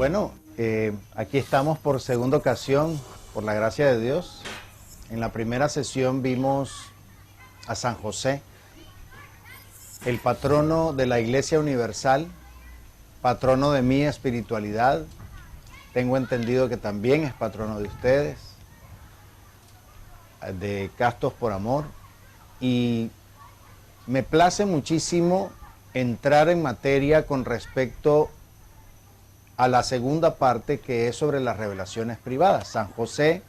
Bueno, aquí estamos por segunda ocasión, por la gracia de Dios. En la primera sesión vimos a San José, el patrono de la Iglesia Universal, patrono de mi espiritualidad. Tengo entendido que también es patrono de ustedes, de Castos por Amor. Y me place muchísimo entrar en materia con respecto a la segunda parte, que es sobre las revelaciones privadas. San José,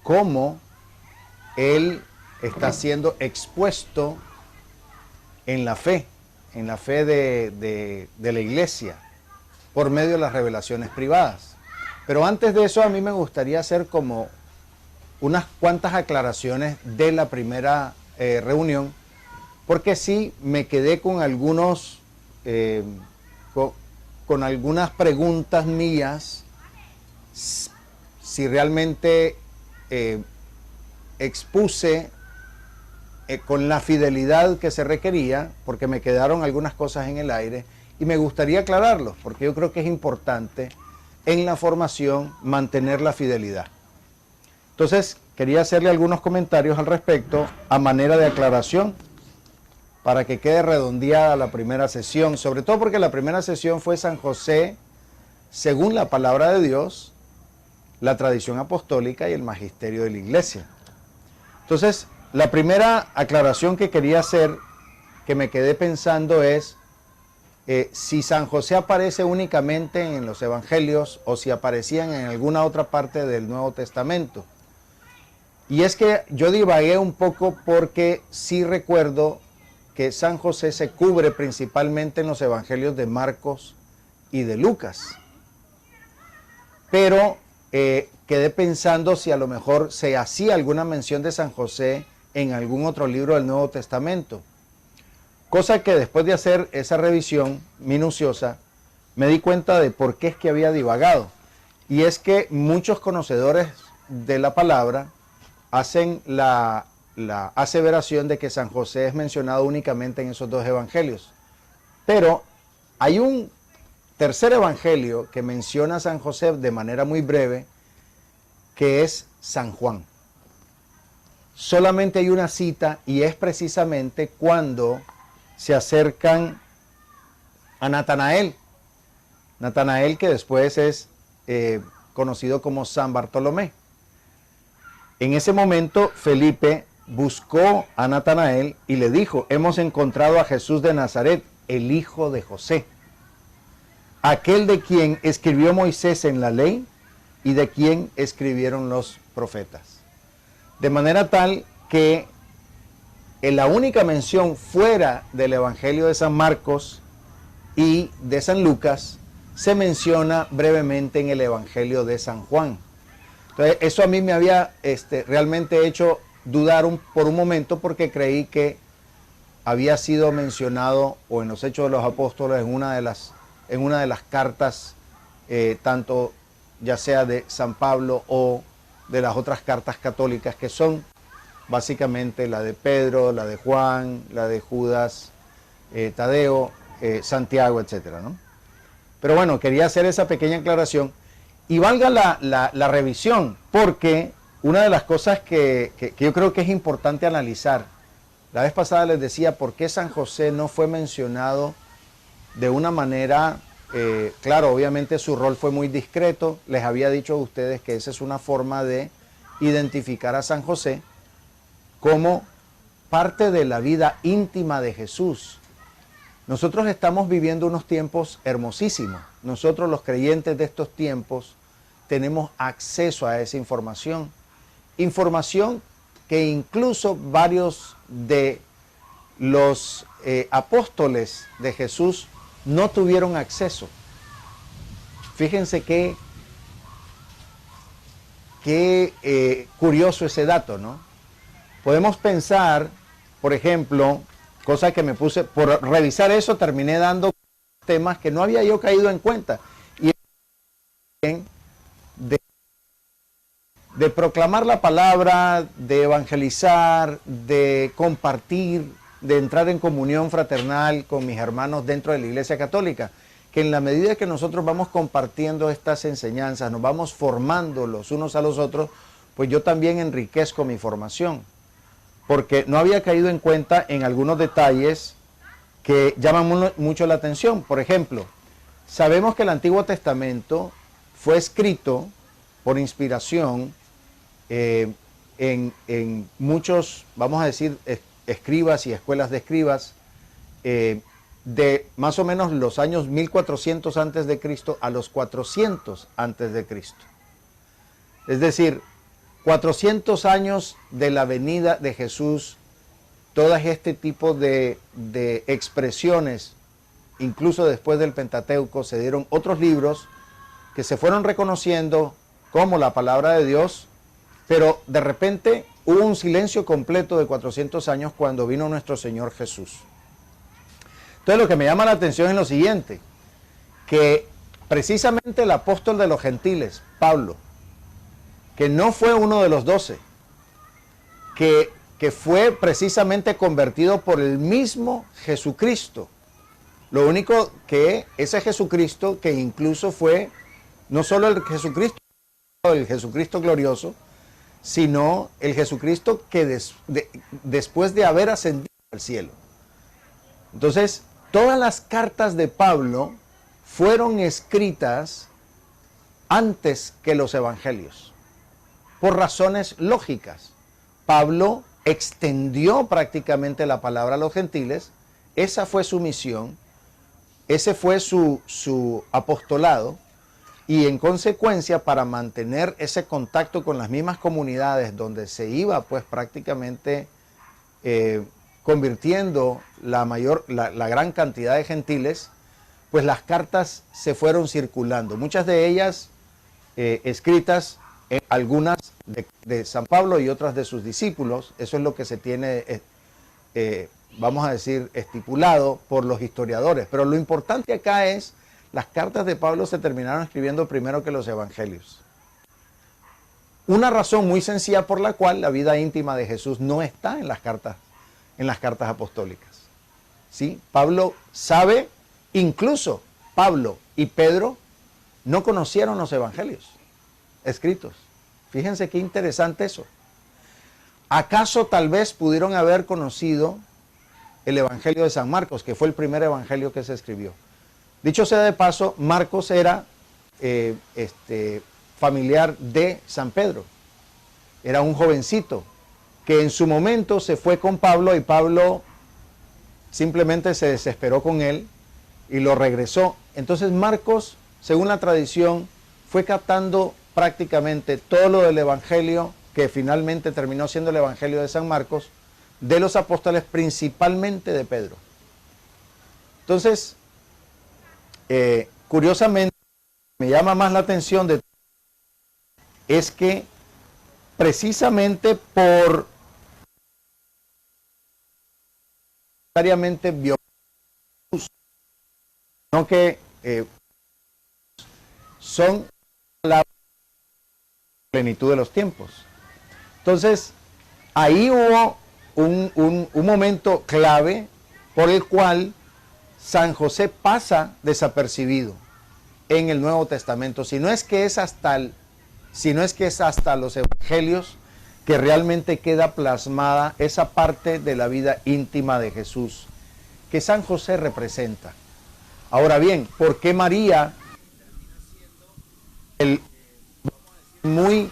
cómo él está siendo expuesto en la fe de la iglesia, por medio de las revelaciones privadas. Pero antes de eso, a mí me gustaría hacer como unas cuantas aclaraciones de la primera reunión, porque sí me quedé con algunos con algunas preguntas mías, si realmente expuse con la fidelidad que se requería, porque me quedaron algunas cosas en el aire y me gustaría aclararlos, porque yo creo que es importante en la formación mantener la fidelidad. Entonces, quería hacerle algunos comentarios al respecto a manera de aclaración, para que quede redondeada la primera sesión, sobre todo porque la primera sesión fue San José, según la palabra de Dios, la tradición apostólica y el magisterio de la iglesia. Entonces, la primera aclaración que quería hacer, que me quedé pensando, es si San José aparece únicamente en los evangelios o si aparecían en alguna otra parte del Nuevo Testamento. Y es que yo divagué un poco porque sí recuerdo que San José se cubre principalmente en los evangelios de Marcos y de Lucas. Pero quedé pensando si a lo mejor se hacía alguna mención de San José en algún otro libro del Nuevo Testamento. Cosa que después de hacer esa revisión minuciosa, me di cuenta de por qué es que había divagado. Y es que muchos conocedores de la palabra hacen la aseveración de que San José es mencionado únicamente en esos dos evangelios. Pero hay un tercer evangelio que menciona a San José de manera muy breve, que es San Juan. Solamente hay una cita y es precisamente cuando se acercan a Natanael. Natanael, que después es conocido como San Bartolomé. En ese momento Felipe buscó a Natanael y le dijo: hemos encontrado a Jesús de Nazaret, el hijo de José, aquel de quien escribió Moisés en la ley y de quien escribieron los profetas. De manera tal que en la única mención fuera del Evangelio de San Marcos y de San Lucas se menciona brevemente en el Evangelio de San Juan. Entonces, eso a mí me había realmente hecho dudar por un momento, porque creí que había sido mencionado o en los Hechos de los Apóstoles en una de las cartas, tanto ya sea de San Pablo o de las otras cartas católicas, que son básicamente la de Pedro, la de Juan, la de Judas, Tadeo, Santiago, etcétera, ¿no? Pero bueno, quería hacer esa pequeña aclaración y valga la revisión, porque una de las cosas que yo creo que es importante analizar, la vez pasada les decía por qué San José no fue mencionado de una manera, claro, obviamente su rol fue muy discreto. Les había dicho a ustedes que esa es una forma de identificar a San José como parte de la vida íntima de Jesús. Nosotros estamos viviendo unos tiempos hermosísimos. Nosotros, los creyentes de estos tiempos, tenemos acceso a esa información. Información que incluso varios de los apóstoles de Jesús no tuvieron acceso. Fíjense qué curioso ese dato, ¿no? Podemos pensar, por ejemplo, cosa que me puse, por revisar eso, terminé dando temas que no había yo caído en cuenta. Y de proclamar la palabra, de evangelizar, de compartir, de entrar en comunión fraternal con mis hermanos dentro de la Iglesia Católica, que en la medida que nosotros vamos compartiendo estas enseñanzas, nos vamos formando los unos a los otros, pues yo también enriquezco mi formación. Porque no había caído en cuenta en algunos detalles que llaman mucho la atención. Por ejemplo, sabemos que el Antiguo Testamento fue escrito por inspiración en muchos, vamos a decir, escribas y escuelas de escribas, de más o menos los años 1400 antes de Cristo a los 400 antes de Cristo. Es decir, 400 años de la venida de Jesús, todo este tipo de expresiones, incluso después del Pentateuco, se dieron otros libros que se fueron reconociendo como la palabra de Dios, pero de repente hubo un silencio completo de 400 años cuando vino nuestro Señor Jesús. Entonces lo que me llama la atención es lo siguiente, que precisamente el apóstol de los gentiles, Pablo, que no fue uno de los 12, que fue precisamente convertido por el mismo Jesucristo. Lo único que ese Jesucristo, que incluso fue no solo el Jesucristo glorioso, sino el Jesucristo que después de haber ascendido al cielo. Entonces, todas las cartas de Pablo fueron escritas antes que los evangelios, por razones lógicas. Pablo extendió prácticamente la palabra a los gentiles, esa fue su misión, ese fue su apostolado, y en consecuencia, para mantener ese contacto con las mismas comunidades donde se iba pues prácticamente convirtiendo la gran cantidad de gentiles, pues las cartas se fueron circulando, muchas de ellas escritas, algunas de San Pablo y otras de sus discípulos. Eso es lo que se tiene, vamos a decir, estipulado por los historiadores. Pero lo importante acá es, las cartas de Pablo se terminaron escribiendo primero que los evangelios. Una razón muy sencilla por la cual la vida íntima de Jesús no está en las cartas apostólicas. ¿Sí? Pablo sabe, incluso Pablo y Pedro no conocieron los evangelios escritos. Fíjense qué interesante eso. ¿Acaso tal vez pudieron haber conocido el Evangelio de San Marcos, que fue el primer evangelio que se escribió? Dicho sea de paso, Marcos era familiar de San Pedro. Era un jovencito que en su momento se fue con Pablo y Pablo simplemente se desesperó con él y lo regresó. Entonces Marcos, según la tradición, fue captando prácticamente todo lo del Evangelio, que finalmente terminó siendo el Evangelio de San Marcos, de los apóstoles, principalmente de Pedro. Entonces, curiosamente, me llama más la atención es que precisamente por necesariamente no que son la plenitud de los tiempos. Entonces, ahí hubo un momento clave por el cual San José pasa desapercibido en el Nuevo Testamento, si no es que es hasta los evangelios que realmente queda plasmada esa parte de la vida íntima de Jesús que San José representa. Ahora bien, ¿por qué María muy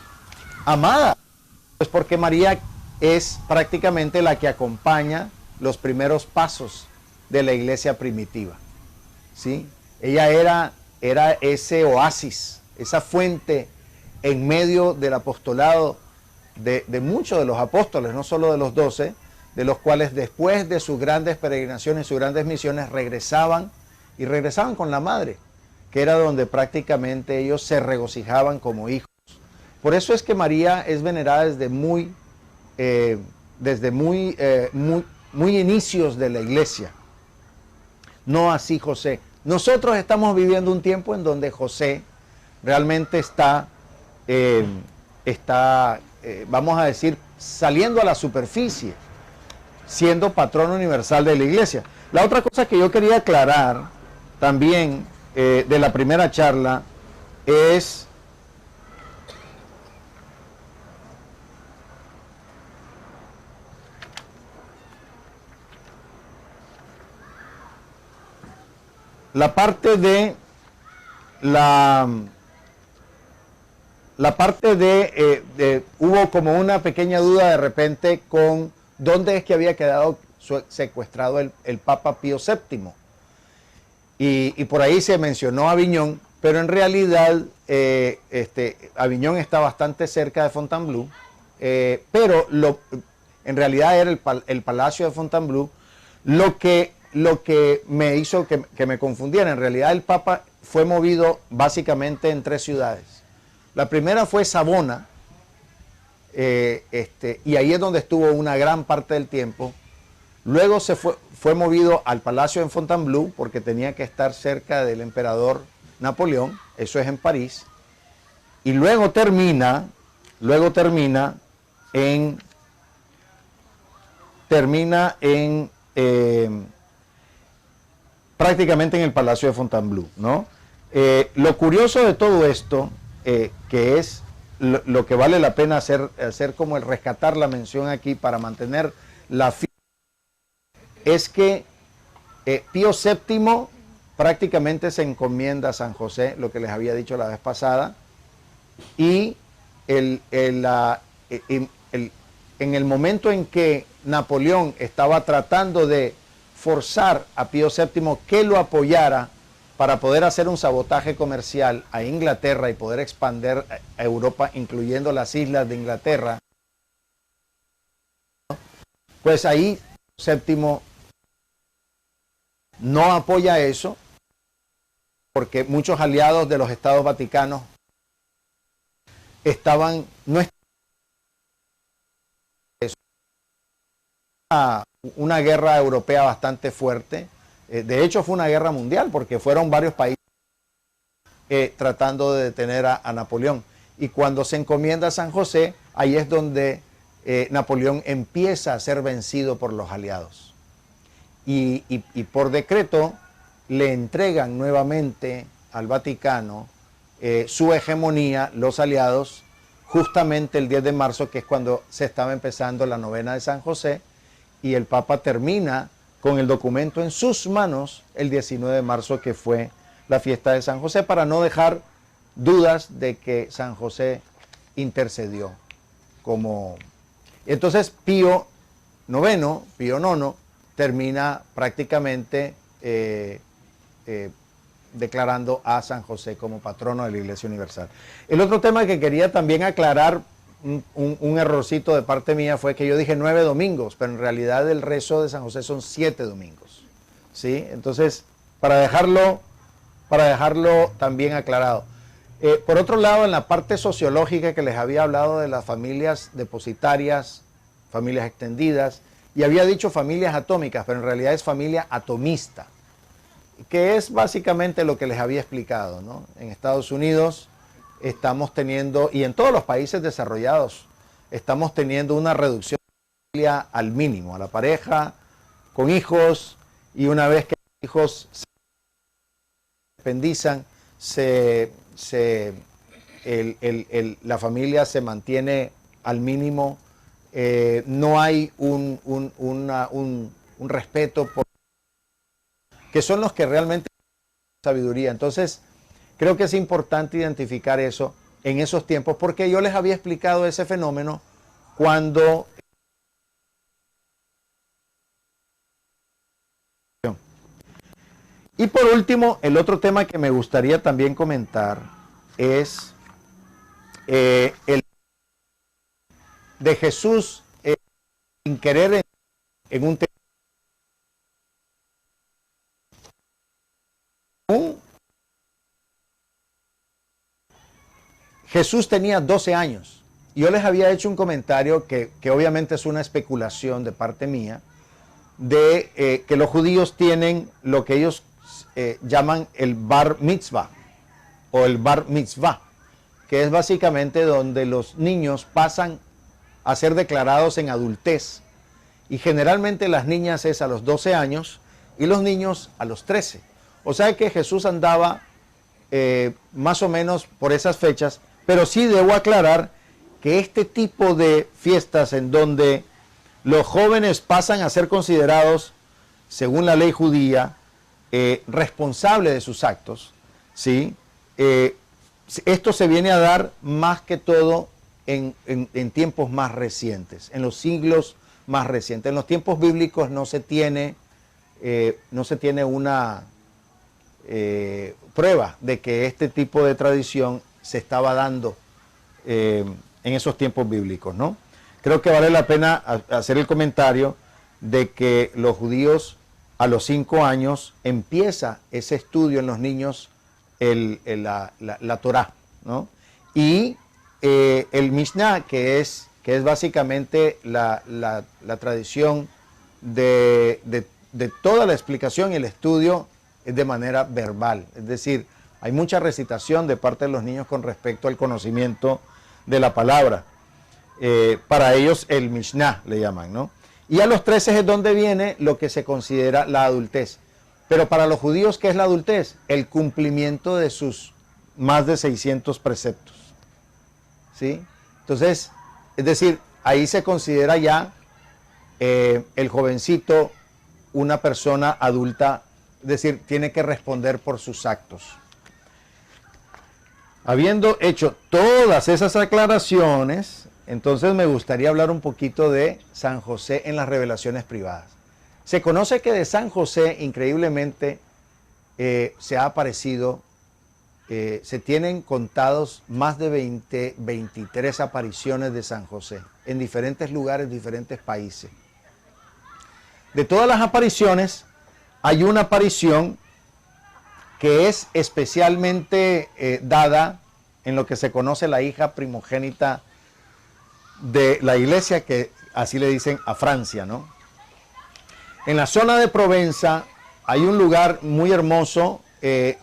amada? Pues porque María es prácticamente la que acompaña los primeros pasos de la iglesia primitiva, ¿sí? Ella era ese oasis, esa fuente en medio del apostolado de muchos de los apóstoles, no solo de los 12, de los cuales después de sus grandes peregrinaciones, sus grandes misiones, regresaban con la madre, que era donde prácticamente ellos se regocijaban como hijos. Por eso es que María es venerada desde muy inicios de la iglesia. No así José. Nosotros estamos viviendo un tiempo en donde José realmente está, vamos a decir, saliendo a la superficie, siendo patrón universal de la iglesia. La otra cosa que yo quería aclarar también de la primera charla es la parte de hubo como una pequeña duda de repente con dónde es que había quedado secuestrado el Papa Pío VII. Y por ahí se mencionó Aviñón, pero en realidad Aviñón está bastante cerca de Fontainebleau, pero en realidad era el Palacio de Fontainebleau. Lo que me hizo que me confundiera, en realidad el Papa fue movido básicamente en 3 ciudades. La primera fue Savona, y ahí es donde estuvo una gran parte del tiempo. Luego fue movido al Palacio en Fontainebleau porque tenía que estar cerca del emperador Napoleón, eso es en París. Y luego termina en prácticamente en el Palacio de Fontainebleau, ¿no? Lo curioso de todo esto, que es lo que vale la pena hacer como el rescatar la mención aquí para mantener la fiesta, es que Pío VII prácticamente se encomienda a San José, lo que les había dicho la vez pasada, y en el momento en que Napoleón estaba tratando de forzar a Pío VII que lo apoyara para poder hacer un sabotaje comercial a Inglaterra y poder expandir a Europa, incluyendo las islas de Inglaterra, pues ahí VII no apoya eso, porque muchos aliados de los Estados Vaticanos no estaban una guerra europea bastante fuerte. De hecho fue una guerra mundial porque fueron varios países tratando de detener a Napoleón. Y cuando se encomienda a San José, ahí es donde Napoleón empieza a ser vencido por los aliados. Y por decreto le entregan nuevamente al Vaticano su hegemonía, los aliados, justamente el 10 de marzo, que es cuando se estaba empezando la novena de San José, y el Papa termina con el documento en sus manos el 19 de marzo, que fue la fiesta de San José, para no dejar dudas de que San José intercedió. Entonces Pío IX, termina prácticamente declarando a San José como patrono de la Iglesia Universal. El otro tema que quería también aclarar, un errorcito de parte mía, fue que yo dije 9 domingos, pero en realidad el rezo de San José son 7 domingos, ¿sí? Entonces, para dejarlo también aclarado. Por otro lado, en la parte sociológica que les había hablado de las familias depositarias, familias extendidas, y había dicho familias atómicas, pero en realidad es familia atomista, que es básicamente lo que les había explicado, ¿no? En Estados Unidos estamos teniendo, y en todos los países desarrollados, estamos teniendo una reducción de la familia al mínimo, a la pareja, con hijos, y una vez que los hijos se independizan, la familia se mantiene al mínimo. No hay un respeto por que son los que realmente tienen sabiduría. Entonces, creo que es importante identificar eso en esos tiempos, porque yo les había explicado ese fenómeno cuando... Y por último, el otro tema que me gustaría también comentar es el de Jesús sin querer en un tema. Jesús tenía 12 años. Yo les había hecho un comentario que obviamente es una especulación de parte mía, de que los judíos tienen lo que ellos llaman el bar mitzvah o el bar mitzvah, que es básicamente donde los niños pasan a ser declarados en adultez. Y generalmente las niñas es a los 12 años y los niños a los 13. O sea que Jesús andaba más o menos por esas fechas, pero sí debo aclarar que este tipo de fiestas en donde los jóvenes pasan a ser considerados, según la ley judía, responsables de sus actos, ¿sí? Esto se viene a dar más que todo en tiempos más recientes, en los siglos más recientes. En los tiempos bíblicos no se tiene una prueba de que este tipo de tradición se estaba dando en esos tiempos bíblicos, ¿no? Creo que vale la pena hacer el comentario de que los judíos a los 5 años empieza ese estudio en los niños, la Torá, ¿no? Y el Mishnah, que es básicamente la tradición de toda la explicación y el estudio, es de manera verbal. Es decir, hay mucha recitación de parte de los niños con respecto al conocimiento de la palabra. Para ellos el Mishnah le llaman, ¿no? Y a los 13 es donde viene lo que se considera la adultez. Pero para los judíos, ¿qué es la adultez? El cumplimiento de sus más de 600 preceptos, ¿sí? Entonces, es decir, ahí se considera ya el jovencito una persona adulta, es decir, tiene que responder por sus actos. Habiendo hecho todas esas aclaraciones, entonces me gustaría hablar un poquito de San José en las revelaciones privadas. Se conoce que de San José, increíblemente, se ha aparecido, se tienen contados más de 23 apariciones de San José en diferentes lugares, diferentes países. De todas las apariciones, hay una aparición que es especialmente dada en lo que se conoce la hija primogénita de la iglesia, que así le dicen a Francia, ¿no? En la zona de Provenza hay un lugar muy hermoso.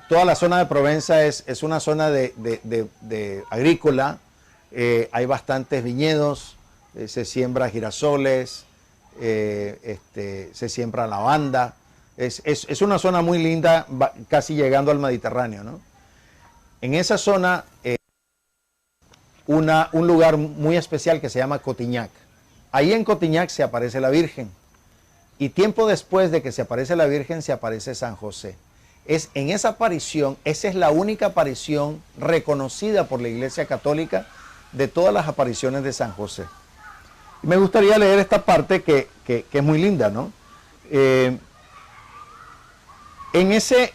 Toda la zona de Provenza es una zona de agrícola. Hay bastantes viñedos, se siembra girasoles, se siembra lavanda. Es una zona muy linda, casi llegando al Mediterráneo, ¿no? En esa zona, un lugar muy especial que se llama Cotignac. Ahí en Cotignac se aparece la Virgen. Y tiempo después de que se aparece la Virgen, se aparece San José. En esa aparición, esa es la única aparición reconocida por la Iglesia Católica de todas las apariciones de San José. Y me gustaría leer esta parte que es muy linda, ¿no?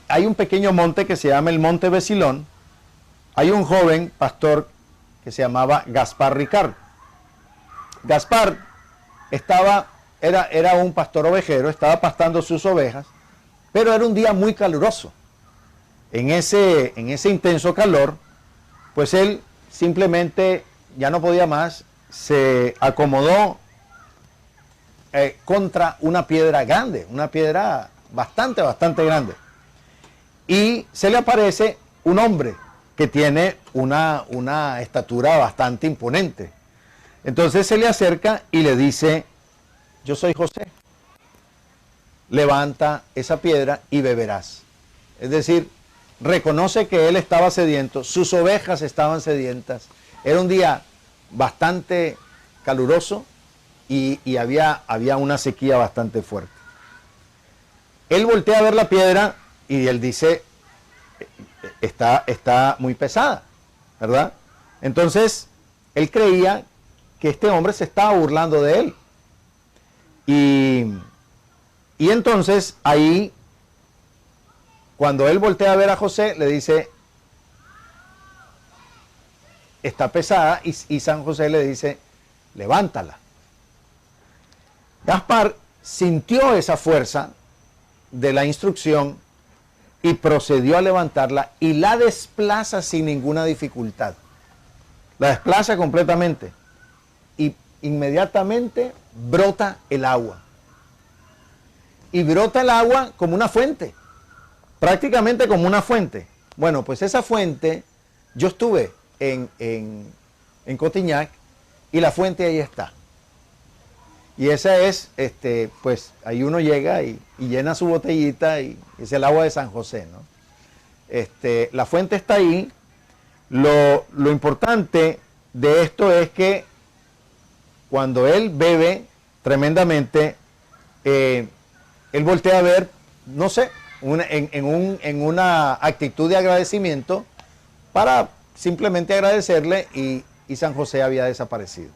Hay un pequeño monte que se llama el Monte Besilón. Hay un joven pastor que se llamaba Gaspar Ricard. Gaspar era un pastor ovejero, estaba pastando sus ovejas, pero era un día muy caluroso. En ese intenso calor, pues él simplemente ya no podía más, se acomodó contra una piedra grande, una piedra bastante grande. Y se le aparece un hombre que tiene una estatura bastante imponente. Entonces se le acerca y le dice: yo soy José, levanta esa piedra y beberás. Es decir, reconoce que él estaba sediento, sus ovejas estaban sedientas, era un día bastante caluroso y había una sequía bastante fuerte. Él voltea a ver la piedra y él dice: está muy pesada, ¿verdad? Entonces, él creía que este hombre se estaba burlando de él. Y entonces ahí, cuando él voltea a ver a José, le dice: está pesada, y San José le dice: levántala. Gaspar sintió esa fuerza de la instrucción y procedió a levantarla y la desplaza sin ninguna dificultad. La desplaza completamente y inmediatamente brota el agua. Y brota el agua como una fuente, prácticamente como una fuente. Bueno, pues esa fuente, yo estuve en Cotignac y la fuente ahí está. Y esa es, pues ahí uno llega y llena su botellita y es el agua de San José, ¿no? La fuente está ahí. Lo importante de esto es que cuando él bebe tremendamente, él voltea a ver, no sé, en una actitud de agradecimiento para simplemente agradecerle y San José había desaparecido.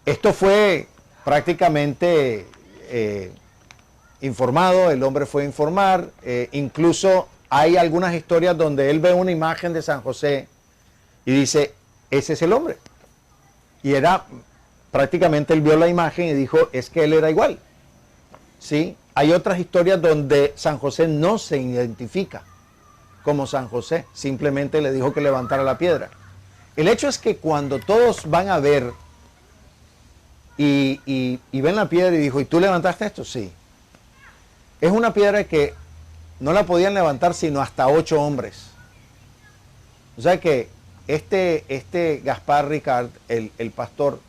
Esto fue prácticamente informado, el hombre fue a informar, incluso hay algunas historias donde él ve una imagen de San José y dice, ese es el hombre. Y era, prácticamente él vio la imagen y dijo, es que él era igual. ¿Sí? Hay otras historias donde San José no se identifica como San José, simplemente le dijo que levantara la piedra. El hecho es que cuando todos van a ver y ven la piedra y dijo, ¿y tú levantaste esto? Sí. Es una piedra que no la podían levantar sino hasta 8 hombres. O sea que este Gaspar Ricard, el pastor,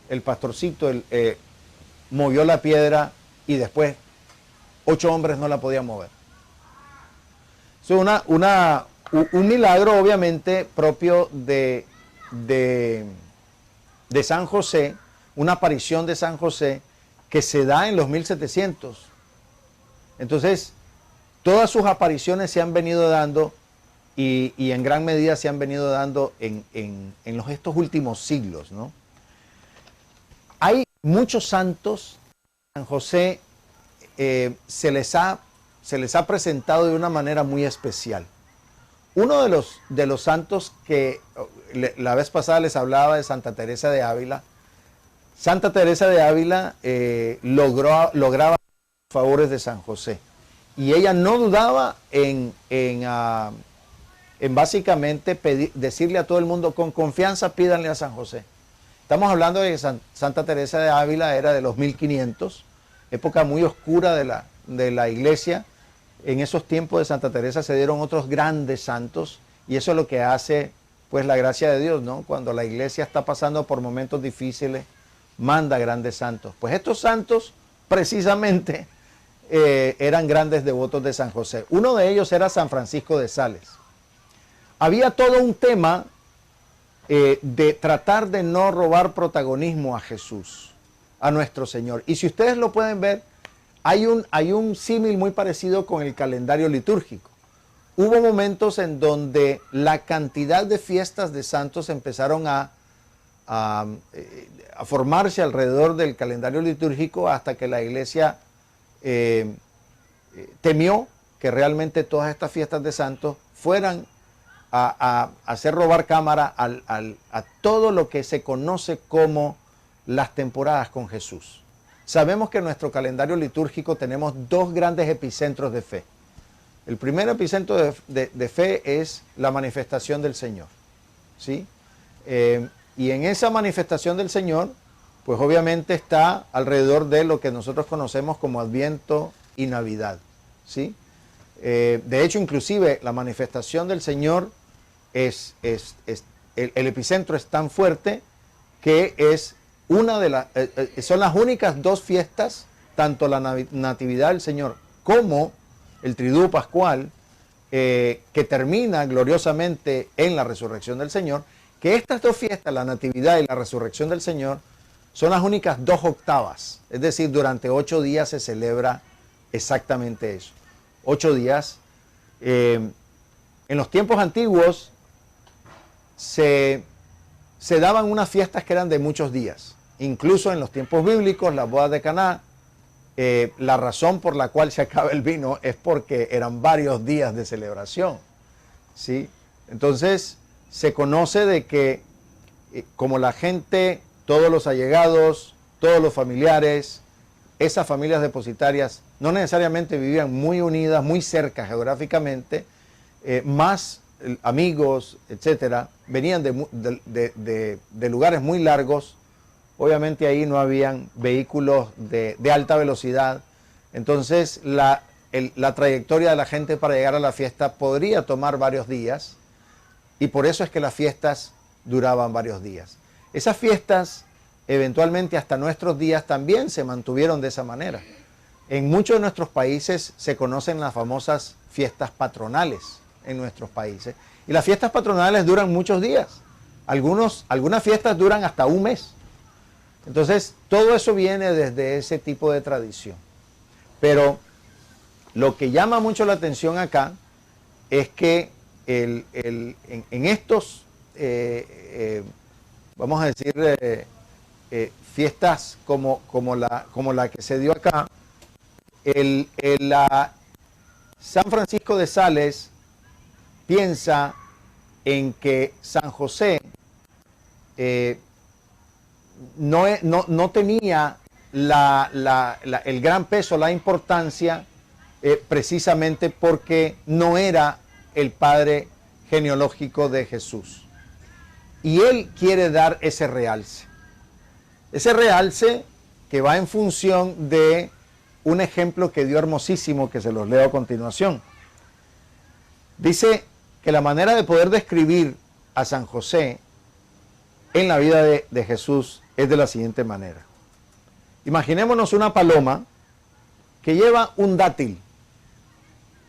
el pastorcito, movió la piedra y después 8 hombres no la podían mover. Es un milagro obviamente propio de San José, una aparición de San José que se da en los 1700. Entonces, todas sus apariciones se han venido dando y en gran medida se han venido dando en estos últimos siglos, ¿no? Hay muchos santos, San José se les ha presentado de una manera muy especial. Uno de los santos que la vez pasada les hablaba de Santa Teresa de Ávila. Santa Teresa de Ávila lograba favores de San José. Y ella no dudaba en básicamente decirle a todo el mundo, con confianza pídanle a San José. Estamos hablando de que Santa Teresa de Ávila era de los 1500, época muy oscura de la iglesia. En esos tiempos de Santa Teresa se dieron otros grandes santos y eso es lo que hace pues la gracia de Dios, ¿no? Cuando la iglesia está pasando por momentos difíciles, manda grandes santos. Pues estos santos precisamente eran grandes devotos de San José. Uno de ellos era San Francisco de Sales. Había todo un tema de tratar de no robar protagonismo a Jesús, a nuestro Señor. Y si ustedes lo pueden ver, hay un símil muy parecido con el calendario litúrgico. Hubo momentos en donde la cantidad de fiestas de santos empezaron a formarse alrededor del calendario litúrgico hasta que la iglesia temió que realmente todas estas fiestas de santos fueran a hacer robar cámara a todo lo que se conoce como las temporadas con Jesús. Sabemos que en nuestro calendario litúrgico tenemos 2 grandes epicentros de fe. El primer epicentro de fe es la manifestación del Señor, ¿sí? Y en esa manifestación del Señor, pues obviamente está alrededor de lo que nosotros conocemos como Adviento y Navidad, ¿sí? De hecho, inclusive la manifestación del Señor el epicentro es tan fuerte que es son las únicas 2 fiestas, tanto la Natividad del Señor como el Triduo Pascual, que termina gloriosamente en la resurrección del Señor, que estas 2 fiestas, la Natividad y la resurrección del Señor, son las únicas 2 octavas. Es decir, durante 8 días se celebra exactamente eso. 8 días. En los tiempos antiguos se daban unas fiestas que eran de muchos días. Incluso en los tiempos bíblicos, las bodas de Caná, la razón por la cual se acaba el vino es porque eran varios días de celebración, ¿sí? Entonces, se conoce de que como la gente, todos los allegados, todos los familiares, esas familias depositarias no necesariamente vivían muy unidas, muy cerca geográficamente, más amigos, etcétera, venían de lugares muy largos. Obviamente ahí no habían vehículos de alta velocidad, entonces la trayectoria de la gente para llegar a la fiesta podría tomar varios días y por eso es que las fiestas duraban varios días. Esas fiestas eventualmente hasta nuestros días también se mantuvieron de esa manera. En muchos de nuestros países se conocen las famosas fiestas patronales en nuestros países. Y las fiestas patronales duran muchos días. Algunas fiestas duran hasta un mes. Entonces, todo eso viene desde ese tipo de tradición. Pero lo que llama mucho la atención acá es que en estos, vamos a decir, fiestas como la que se dio acá, San Francisco de Sales piensa en que San José no tenía el gran peso, la importancia, precisamente porque no era el padre genealógico de Jesús. Y él quiere dar ese realce. Ese realce que va en función de un ejemplo que dio hermosísimo, que se los leo a continuación. Dice que la manera de poder describir a San José en la vida de Jesús es de la siguiente manera. Imaginémonos una paloma que lleva un dátil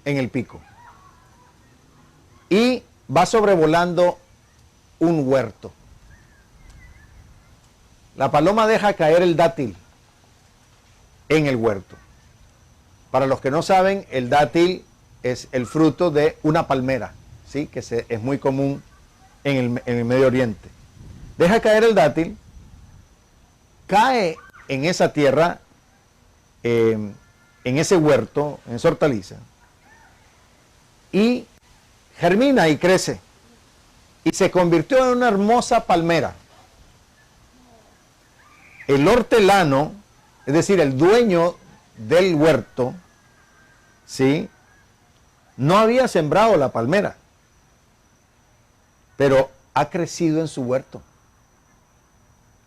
en el pico y va sobrevolando un huerto. La paloma deja caer el dátil en el huerto. Para los que no saben, el dátil es el fruto de una palmera, ¿sí? Que es muy común en el Medio Oriente. Deja caer el dátil, cae en esa tierra, en ese huerto, en esa hortaliza, y germina y crece, y se convirtió en una hermosa palmera. El hortelano, es decir, el dueño del huerto, ¿sí?, no había sembrado la palmera, pero ha crecido en su huerto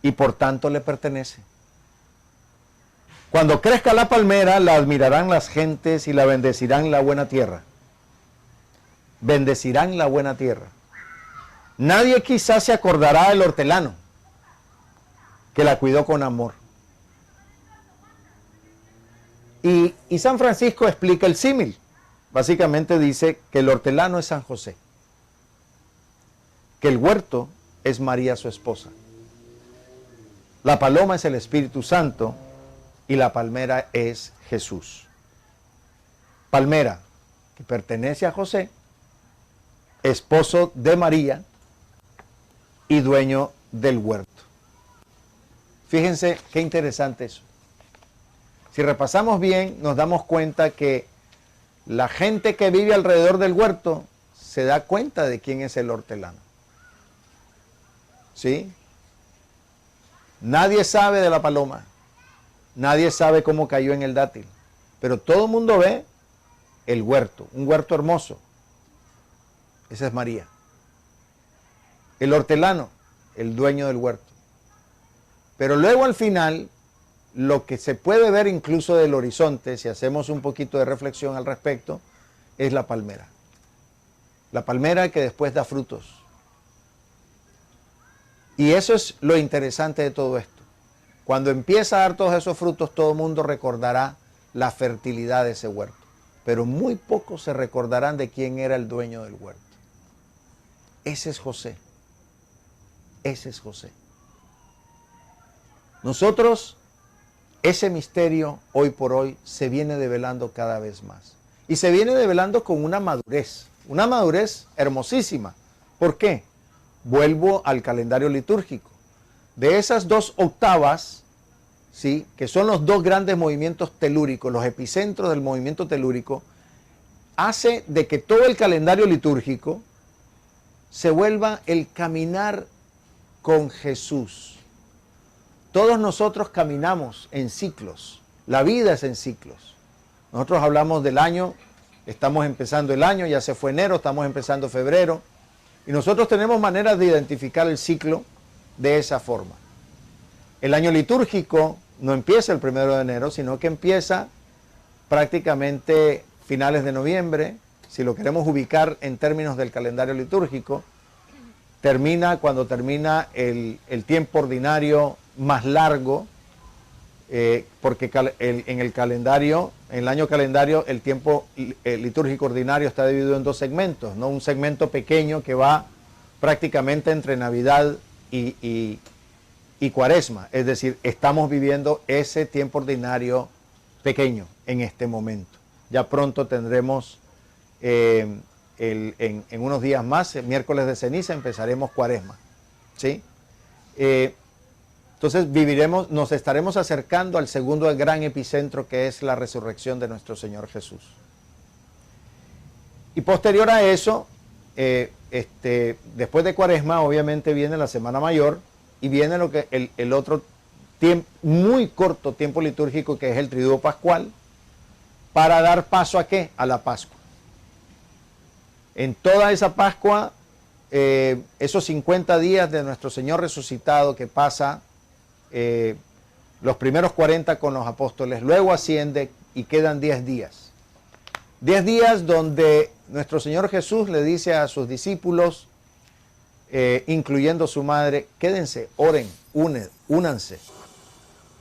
y por tanto le pertenece. Cuando crezca la palmera, la admirarán las gentes y la bendecirán la buena tierra. Bendecirán la buena tierra. Nadie quizás se acordará del hortelano que la cuidó con amor. Y San Francisco explica el símil. Básicamente dice que el hortelano es San José, que el huerto es María su esposa, la paloma es el Espíritu Santo y la palmera es Jesús. Palmera, que pertenece a José, esposo de María y dueño del huerto. Fíjense qué interesante eso. Si repasamos bien, nos damos cuenta que la gente que vive alrededor del huerto se da cuenta de quién es el hortelano. ¿Sí? Nadie sabe de la paloma. Nadie sabe cómo cayó en el dátil. Pero todo el mundo ve el huerto, un huerto hermoso. Esa es María. El hortelano, el dueño del huerto. Pero luego al final, lo que se puede ver incluso del horizonte, si hacemos un poquito de reflexión al respecto, es la palmera. La palmera que después da frutos. Y eso es lo interesante de todo esto. Cuando empieza a dar todos esos frutos, todo el mundo recordará la fertilidad de ese huerto. Pero muy pocos se recordarán de quién era el dueño del huerto. Ese es José. Ese es José. Nosotros, ese misterio hoy por hoy se viene develando cada vez más. Y se viene develando con una madurez hermosísima. ¿Por qué? Vuelvo al calendario litúrgico. De esas 2 octavas, ¿sí?, que son los 2 grandes movimientos telúricos, los epicentros del movimiento telúrico, hace de que todo el calendario litúrgico se vuelva el caminar con Jesús. Todos nosotros caminamos en ciclos. La vida es en ciclos. Nosotros hablamos del año, estamos empezando el año, ya se fue enero, estamos empezando febrero. Y nosotros tenemos maneras de identificar el ciclo de esa forma. El año litúrgico no empieza el 1 de enero, sino que empieza prácticamente finales de noviembre. Si lo queremos ubicar en términos del calendario litúrgico, termina cuando termina el tiempo ordinario más largo, porque en el calendario, en el año calendario, el tiempo litúrgico ordinario está dividido en 2 segmentos, ¿no? Un segmento pequeño que va prácticamente entre Navidad y Cuaresma, es decir, estamos viviendo ese tiempo ordinario pequeño en este momento. Ya pronto tendremos, en unos días más, el miércoles de ceniza, empezaremos Cuaresma, ¿sí? Entonces nos estaremos acercando al segundo gran epicentro, que es la resurrección de nuestro Señor Jesús. Y posterior a eso, después de Cuaresma, obviamente viene la Semana Mayor y viene lo que el otro muy corto tiempo litúrgico, que es el Triduo Pascual, para dar paso ¿a qué? A la Pascua. En toda esa Pascua, esos 50 días de nuestro Señor resucitado que pasa, los primeros 40 con los apóstoles, luego asciende y quedan 10 días. 10 días donde nuestro Señor Jesús le dice a sus discípulos, incluyendo su madre, quédense, oren, únanse.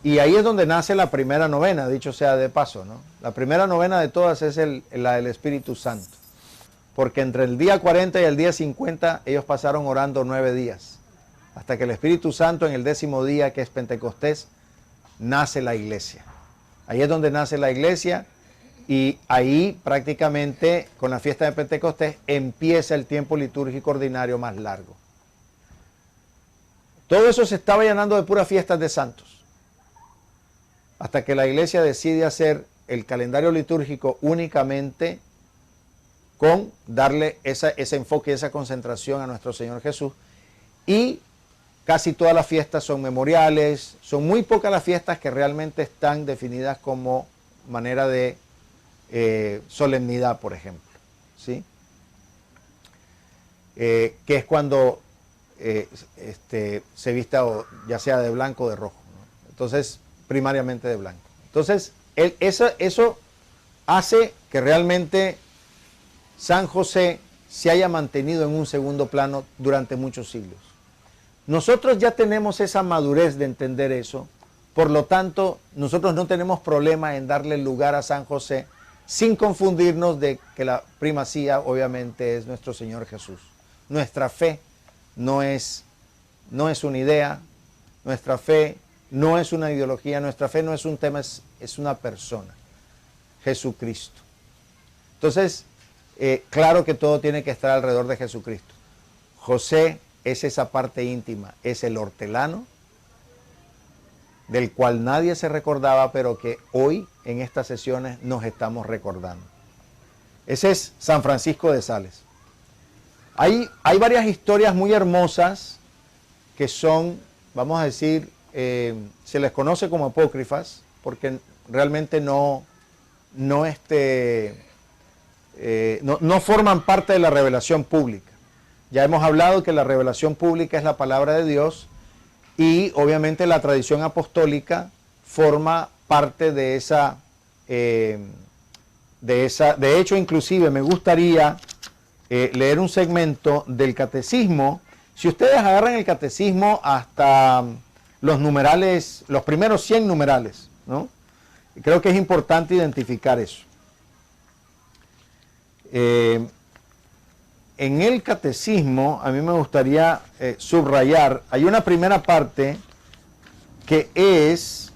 Y ahí es donde nace la primera novena, dicho sea de paso, ¿no? La primera novena de todas es la del Espíritu Santo. Porque entre el día 40 y el día 50 ellos pasaron orando 9 días. Hasta que el Espíritu Santo en el 10º día, que es Pentecostés, nace la iglesia. Ahí es donde nace la iglesia y ahí prácticamente con la fiesta de Pentecostés empieza el tiempo litúrgico ordinario más largo. Todo eso se estaba llenando de puras fiestas de santos. Hasta que la iglesia decide hacer el calendario litúrgico únicamente con darle ese enfoque y esa concentración a nuestro Señor Jesús. Y casi todas las fiestas son memoriales, son muy pocas las fiestas que realmente están definidas como manera de solemnidad, por ejemplo, ¿sí? Que es cuando se vista ya sea de blanco o de rojo, ¿no? Entonces, primariamente de blanco. Entonces, eso hace que realmente San José se haya mantenido en un segundo plano durante muchos siglos. Nosotros ya tenemos esa madurez de entender eso, por lo tanto, nosotros no tenemos problema en darle lugar a San José sin confundirnos de que la primacía obviamente es nuestro Señor Jesús. Nuestra fe no es una idea, nuestra fe no es una ideología, nuestra fe no es un tema, es una persona, Jesucristo. Entonces, claro que todo tiene que estar alrededor de Jesucristo. José es esa parte íntima, es el hortelano, del cual nadie se recordaba, pero que hoy en estas sesiones nos estamos recordando. Ese es San Francisco de Sales. Hay varias historias muy hermosas que son, vamos a decir, se les conoce como apócrifas, porque realmente no forman parte de la revelación pública. Ya hemos hablado que la revelación pública es la palabra de Dios y obviamente la tradición apostólica forma parte de esa. De hecho, inclusive me gustaría leer un segmento del catecismo. Si ustedes agarran el catecismo hasta los numerales, los primeros 100 numerales, ¿no? Creo que es importante identificar eso. En el catecismo, a mí me gustaría subrayar, hay una primera parte que es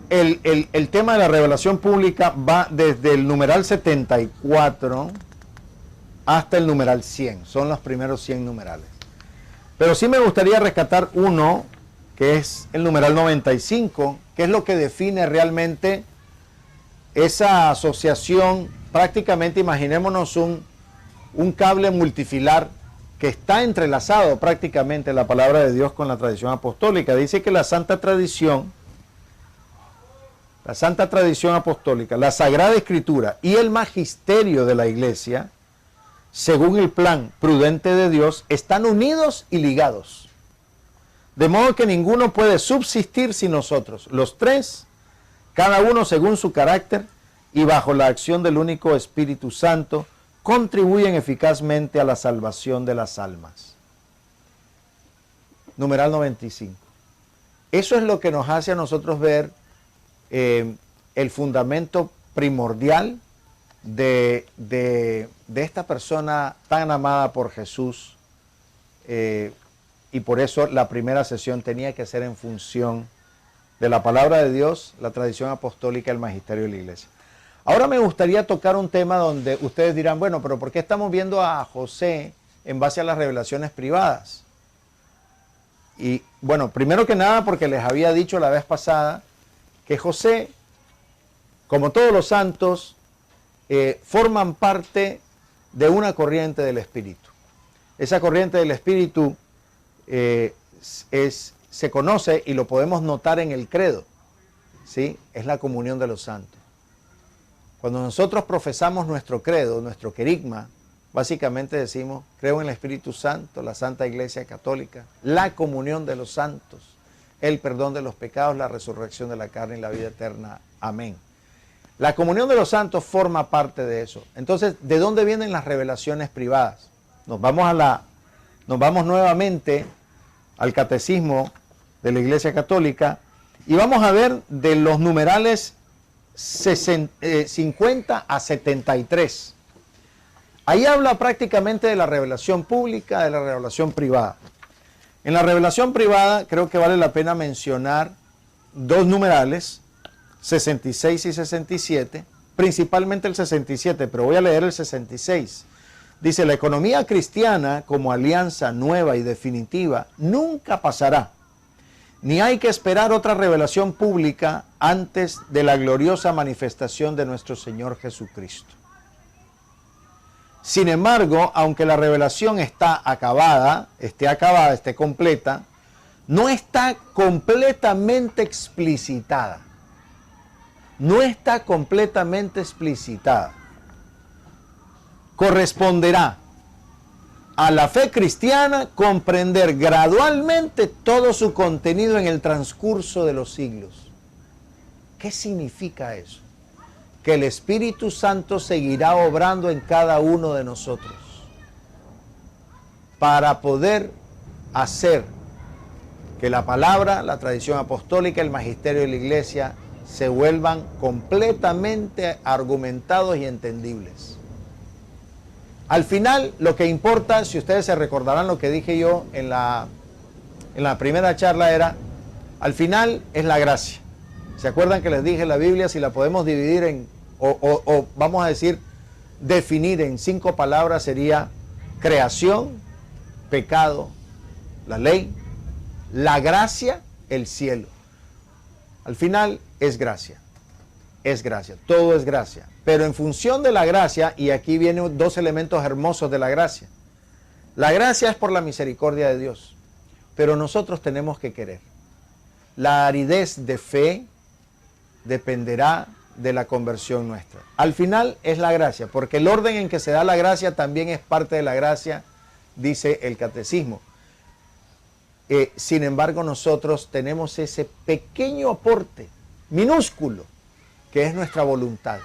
el tema de la revelación pública, va desde el numeral 74 hasta el numeral 100, son los primeros 100 numerales. Pero sí me gustaría rescatar uno, que es el numeral 95, que es lo que define realmente esa asociación. Prácticamente imaginémonos un cable multifilar que está entrelazado prácticamente la palabra de Dios con la tradición apostólica. Dice que la santa tradición apostólica, la Sagrada Escritura y el magisterio de la Iglesia, según el plan prudente de Dios, están unidos y ligados. De modo que ninguno puede subsistir sin nosotros. Los tres, cada uno según su carácter y bajo la acción del único Espíritu Santo, contribuyen eficazmente a la salvación de las almas. Numeral 95. Eso es lo que nos hace a nosotros ver el fundamento primordial de esta persona tan amada por Jesús, y por eso la primera sesión tenía que ser en función de la palabra de Dios, la tradición apostólica, el magisterio de la iglesia. Ahora me gustaría tocar un tema donde ustedes dirán, bueno, pero ¿por qué estamos viendo a José en base a las revelaciones privadas? Y bueno, primero que nada porque les había dicho la vez pasada que José, como todos los santos, forman parte de una corriente del Espíritu. Esa corriente del Espíritu se conoce y lo podemos notar en el credo, ¿sí? Es la comunión de los santos. Cuando nosotros profesamos nuestro credo, nuestro querigma, básicamente decimos, creo en el Espíritu Santo, la Santa Iglesia Católica, la comunión de los santos, el perdón de los pecados, la resurrección de la carne y la vida eterna. Amén. La comunión de los santos forma parte de eso. Entonces, ¿de dónde vienen las revelaciones privadas? Nos vamos nuevamente al catecismo de la Iglesia Católica y vamos a ver de los numerales 50 a 73. Ahí habla prácticamente de la revelación pública, de la revelación privada. En la revelación privada creo que vale la pena mencionar dos numerales, 66 y 67, principalmente el 67, pero voy a leer el 66. Dice, la economía cristiana como alianza nueva y definitiva nunca pasará, ni hay que esperar otra revelación pública antes de la gloriosa manifestación de nuestro Señor Jesucristo. Sin embargo, aunque la revelación esté completa, no está completamente explicitada. No está completamente explicitada. Corresponderá a la fe cristiana comprender gradualmente todo su contenido en el transcurso de los siglos. ¿Qué significa eso? Que el Espíritu Santo seguirá obrando en cada uno de nosotros para poder hacer que la palabra, la tradición apostólica, el magisterio de la iglesia se vuelvan completamente argumentados y entendibles. Al final, lo que importa, si ustedes se recordarán lo que dije yo en la primera charla, era, al final es la gracia. ¿Se acuerdan que les dije la Biblia, si la podemos dividir o vamos a decir, definir en 5 palabras, sería creación, pecado, la ley, la gracia, el cielo. Al final es gracia, todo es gracia. Pero en función de la gracia, y aquí vienen dos elementos hermosos de la gracia. La gracia es por la misericordia de Dios, pero nosotros tenemos que querer. La aridez de fe dependerá de la conversión nuestra. Al final es la gracia, porque el orden en que se da la gracia también es parte de la gracia, dice el catecismo. Sin embargo, nosotros tenemos ese pequeño aporte, minúsculo, que es nuestra voluntad.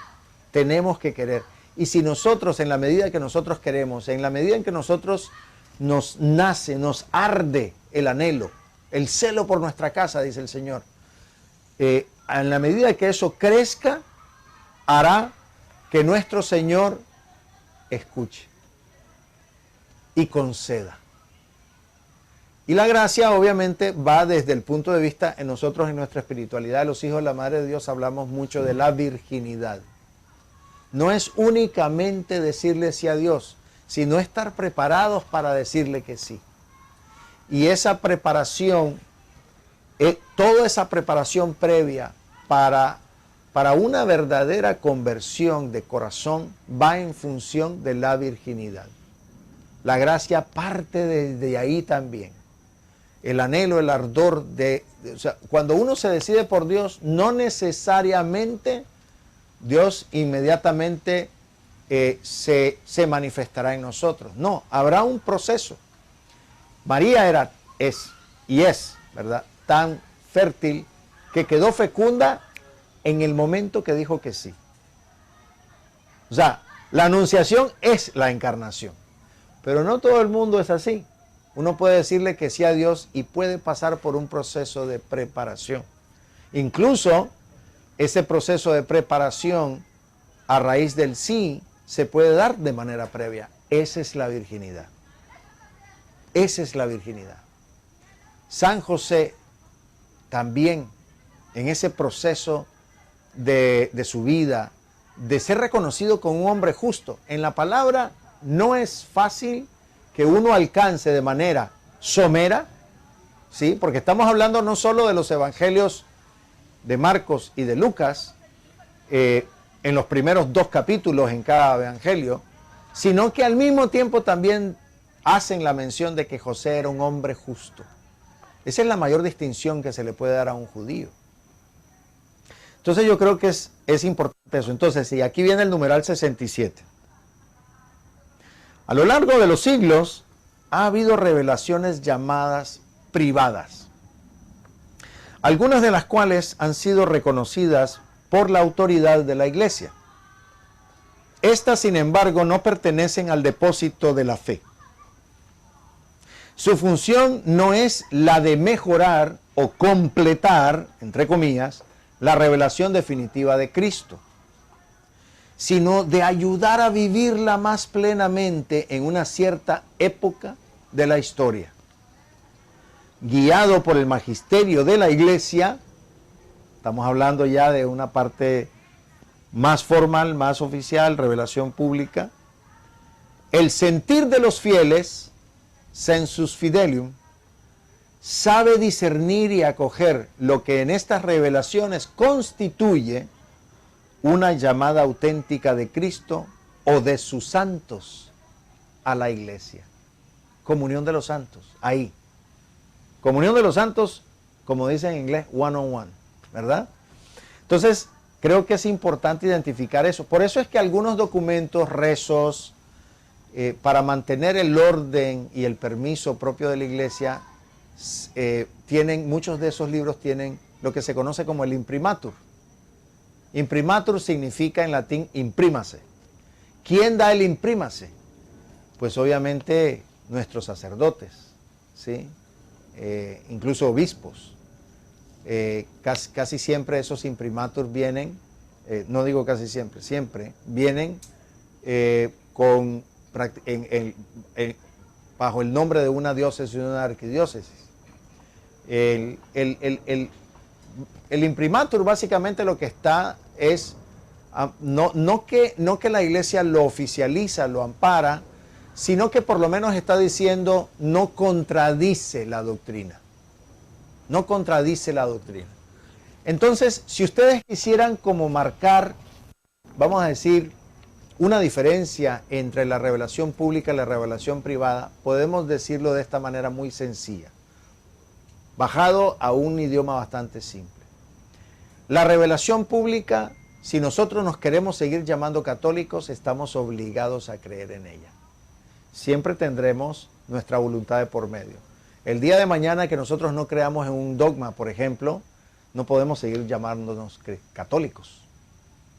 Tenemos que querer. Y si nosotros, en la medida que nosotros queremos, en la medida en que nosotros nos nace, nos arde el anhelo, el celo por nuestra casa, dice el Señor, en la medida que eso crezca, hará que nuestro Señor escuche y conceda. Y la gracia obviamente va desde el punto de vista en nosotros, en nuestra espiritualidad. Los hijos de la Madre de Dios hablamos mucho de la virginidad. No es únicamente decirle sí a Dios, sino estar preparados para decirle que sí. Y esa preparación, toda esa preparación previa para una verdadera conversión de corazón va en función de la virginidad. La gracia parte desde ahí también. El anhelo, el ardor o sea, cuando uno se decide por Dios, no necesariamente Dios inmediatamente se manifestará en nosotros. No, habrá un proceso. María es ¿verdad? Tan fértil que quedó fecunda en el momento que dijo que sí. O sea, la anunciación es la encarnación. Pero no todo el mundo es así. Uno puede decirle que sí a Dios y puede pasar por un proceso de preparación. Incluso ese proceso de preparación a raíz del sí se puede dar de manera previa. Esa es la virginidad. Esa es la virginidad. San José también en ese proceso de su vida, de ser reconocido como un hombre justo. En la palabra no es fácil que uno alcance de manera somera, ¿sí? Porque estamos hablando no solo de los evangelios de Marcos y de Lucas, en los primeros 2 capítulos en cada evangelio, sino que al mismo tiempo también hacen la mención de que José era un hombre justo. Esa es la mayor distinción que se le puede dar a un judío. Entonces yo creo que es importante eso. Entonces, y aquí viene el numeral 67. A lo largo de los siglos ha habido revelaciones llamadas privadas, algunas de las cuales han sido reconocidas por la autoridad de la Iglesia. Estas, sin embargo, no pertenecen al depósito de la fe. Su función no es la de mejorar o completar, entre comillas, la revelación definitiva de Cristo, sino de ayudar a vivirla más plenamente en una cierta época de la historia. Guiado por el magisterio de la Iglesia, estamos hablando ya de una parte más formal, más oficial, revelación pública, el sentir de los fieles, sensus fidelium, sabe discernir y acoger lo que en estas revelaciones constituye una llamada auténtica de Cristo o de sus santos a la Iglesia. Comunión de los santos, ahí. Comunión de los santos, como dicen en inglés, one on one, ¿verdad? Entonces, creo que es importante identificar eso. Por eso es que algunos documentos, rezos, para mantener el orden y el permiso propio de la Iglesia, muchos de esos libros tienen lo que se conoce como el imprimatur. Imprimatur significa en latín imprímase. ¿Quién da el imprímase? Pues obviamente nuestros sacerdotes, ¿sí? Incluso obispos. Casi siempre esos imprimatur vienen, no digo casi siempre, siempre vienen bajo el nombre de una diócesis y una arquidiócesis. El imprimatur básicamente lo que está es, no que la Iglesia lo oficializa, lo ampara, sino que por lo menos está diciendo no contradice la doctrina. No contradice la doctrina. Entonces, si ustedes quisieran como marcar, vamos a decir, una diferencia entre la revelación pública y la revelación privada, podemos decirlo de esta manera muy sencilla, bajado a un idioma bastante simple. La revelación pública, si nosotros nos queremos seguir llamando católicos, estamos obligados a creer en ella. Siempre tendremos nuestra voluntad de por medio. El día de mañana que nosotros no creamos en un dogma, por ejemplo, no podemos seguir llamándonos católicos,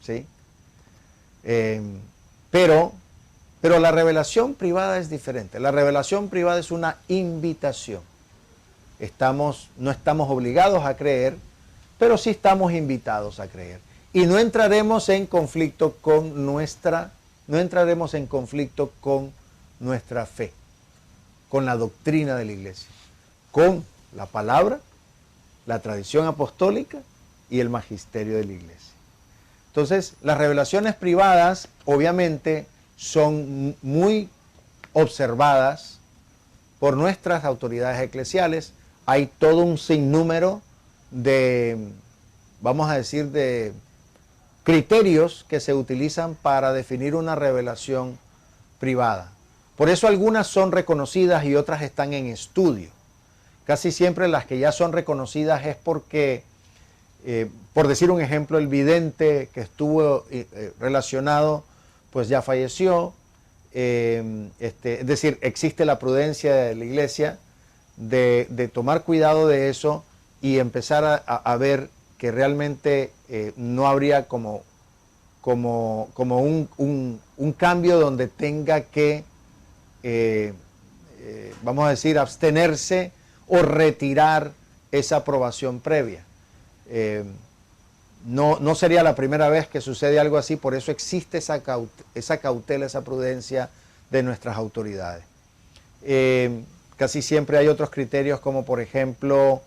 ¿sí? Pero la revelación privada es diferente. La revelación privada es una invitación. No estamos obligados a creer, pero sí estamos invitados a creer. Y no entraremos en conflicto con nuestra fe, con la doctrina de la Iglesia, con la palabra, la tradición apostólica y el magisterio de la Iglesia. Entonces, las revelaciones privadas, obviamente, son muy observadas por nuestras autoridades eclesiales. Hay todo un sinnúmero de, vamos a decir, de criterios que se utilizan para definir una revelación privada. Por eso algunas son reconocidas y otras están en estudio. Casi siempre las que ya son reconocidas es porque, por decir un ejemplo, el vidente que estuvo relacionado, pues ya falleció. Es decir, existe la prudencia de la Iglesia de tomar cuidado de eso y empezar a ver que realmente no habría como un cambio donde tenga que, vamos a decir, abstenerse o retirar esa aprobación previa. No sería la primera vez que sucede algo así, por eso existe esa cautela, esa prudencia de nuestras autoridades. Casi siempre hay otros criterios como por ejemplo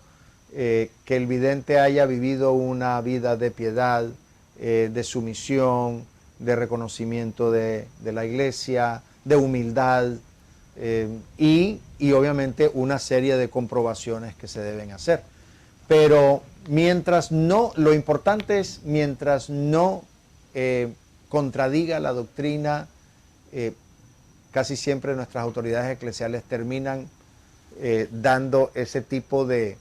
que el vidente haya vivido una vida de piedad, de sumisión, de reconocimiento de la iglesia, de humildad y obviamente una serie de comprobaciones que se deben hacer. Pero mientras no, lo importante es mientras no contradiga la doctrina, casi siempre nuestras autoridades eclesiales terminan dando ese tipo de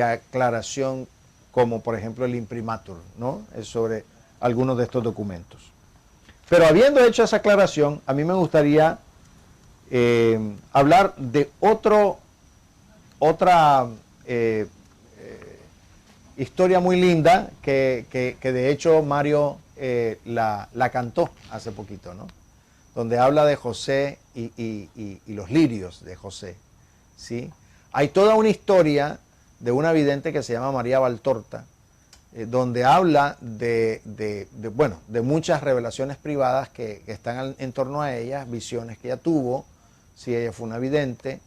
aclaración, como por ejemplo el imprimatur, ¿no? Es sobre algunos de estos documentos. Pero habiendo hecho esa aclaración, a mí me gustaría hablar de otra historia muy linda que de hecho Mario la cantó hace poquito, ¿no? Donde habla de José y los lirios de José, ¿sí? Hay toda una historia de una vidente que se llama María Valtorta, donde habla de muchas revelaciones privadas que están en torno a ella, visiones que ella tuvo, si ella fue una vidente,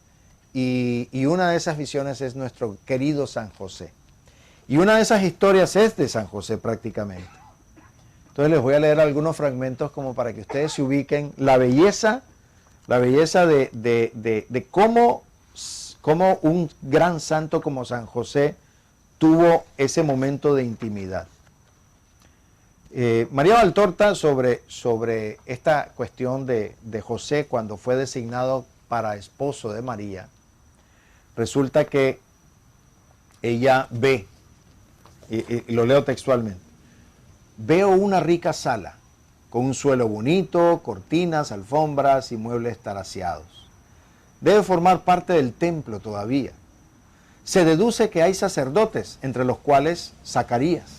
y una de esas visiones es nuestro querido San José. Y una de esas historias es de San José prácticamente. Entonces les voy a leer algunos fragmentos como para que ustedes se ubiquen la belleza de cómo un gran santo como San José tuvo ese momento de intimidad. María Valtorta, sobre esta cuestión de José cuando fue designado para esposo de María, resulta que ella ve, y lo leo textualmente: veo una rica sala con un suelo bonito, cortinas, alfombras y muebles taraseados. Debe formar parte del templo todavía. Se deduce que hay sacerdotes, entre los cuales Zacarías,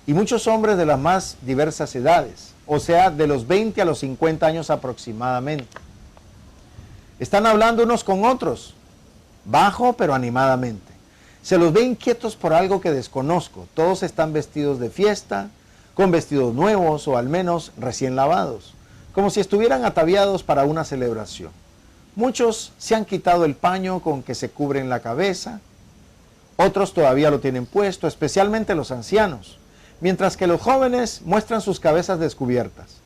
y muchos hombres de las más diversas edades, o sea, de los 20 a los 50 años aproximadamente. Están hablando unos con otros, bajo pero animadamente. Se los ve inquietos por algo que desconozco. Todos están vestidos de fiesta, con vestidos nuevos o al menos recién lavados, como si estuvieran ataviados para una celebración. Muchos se han quitado el paño con que se cubren la cabeza, otros todavía lo tienen puesto, especialmente los ancianos, mientras que los jóvenes muestran sus cabezas descubiertas,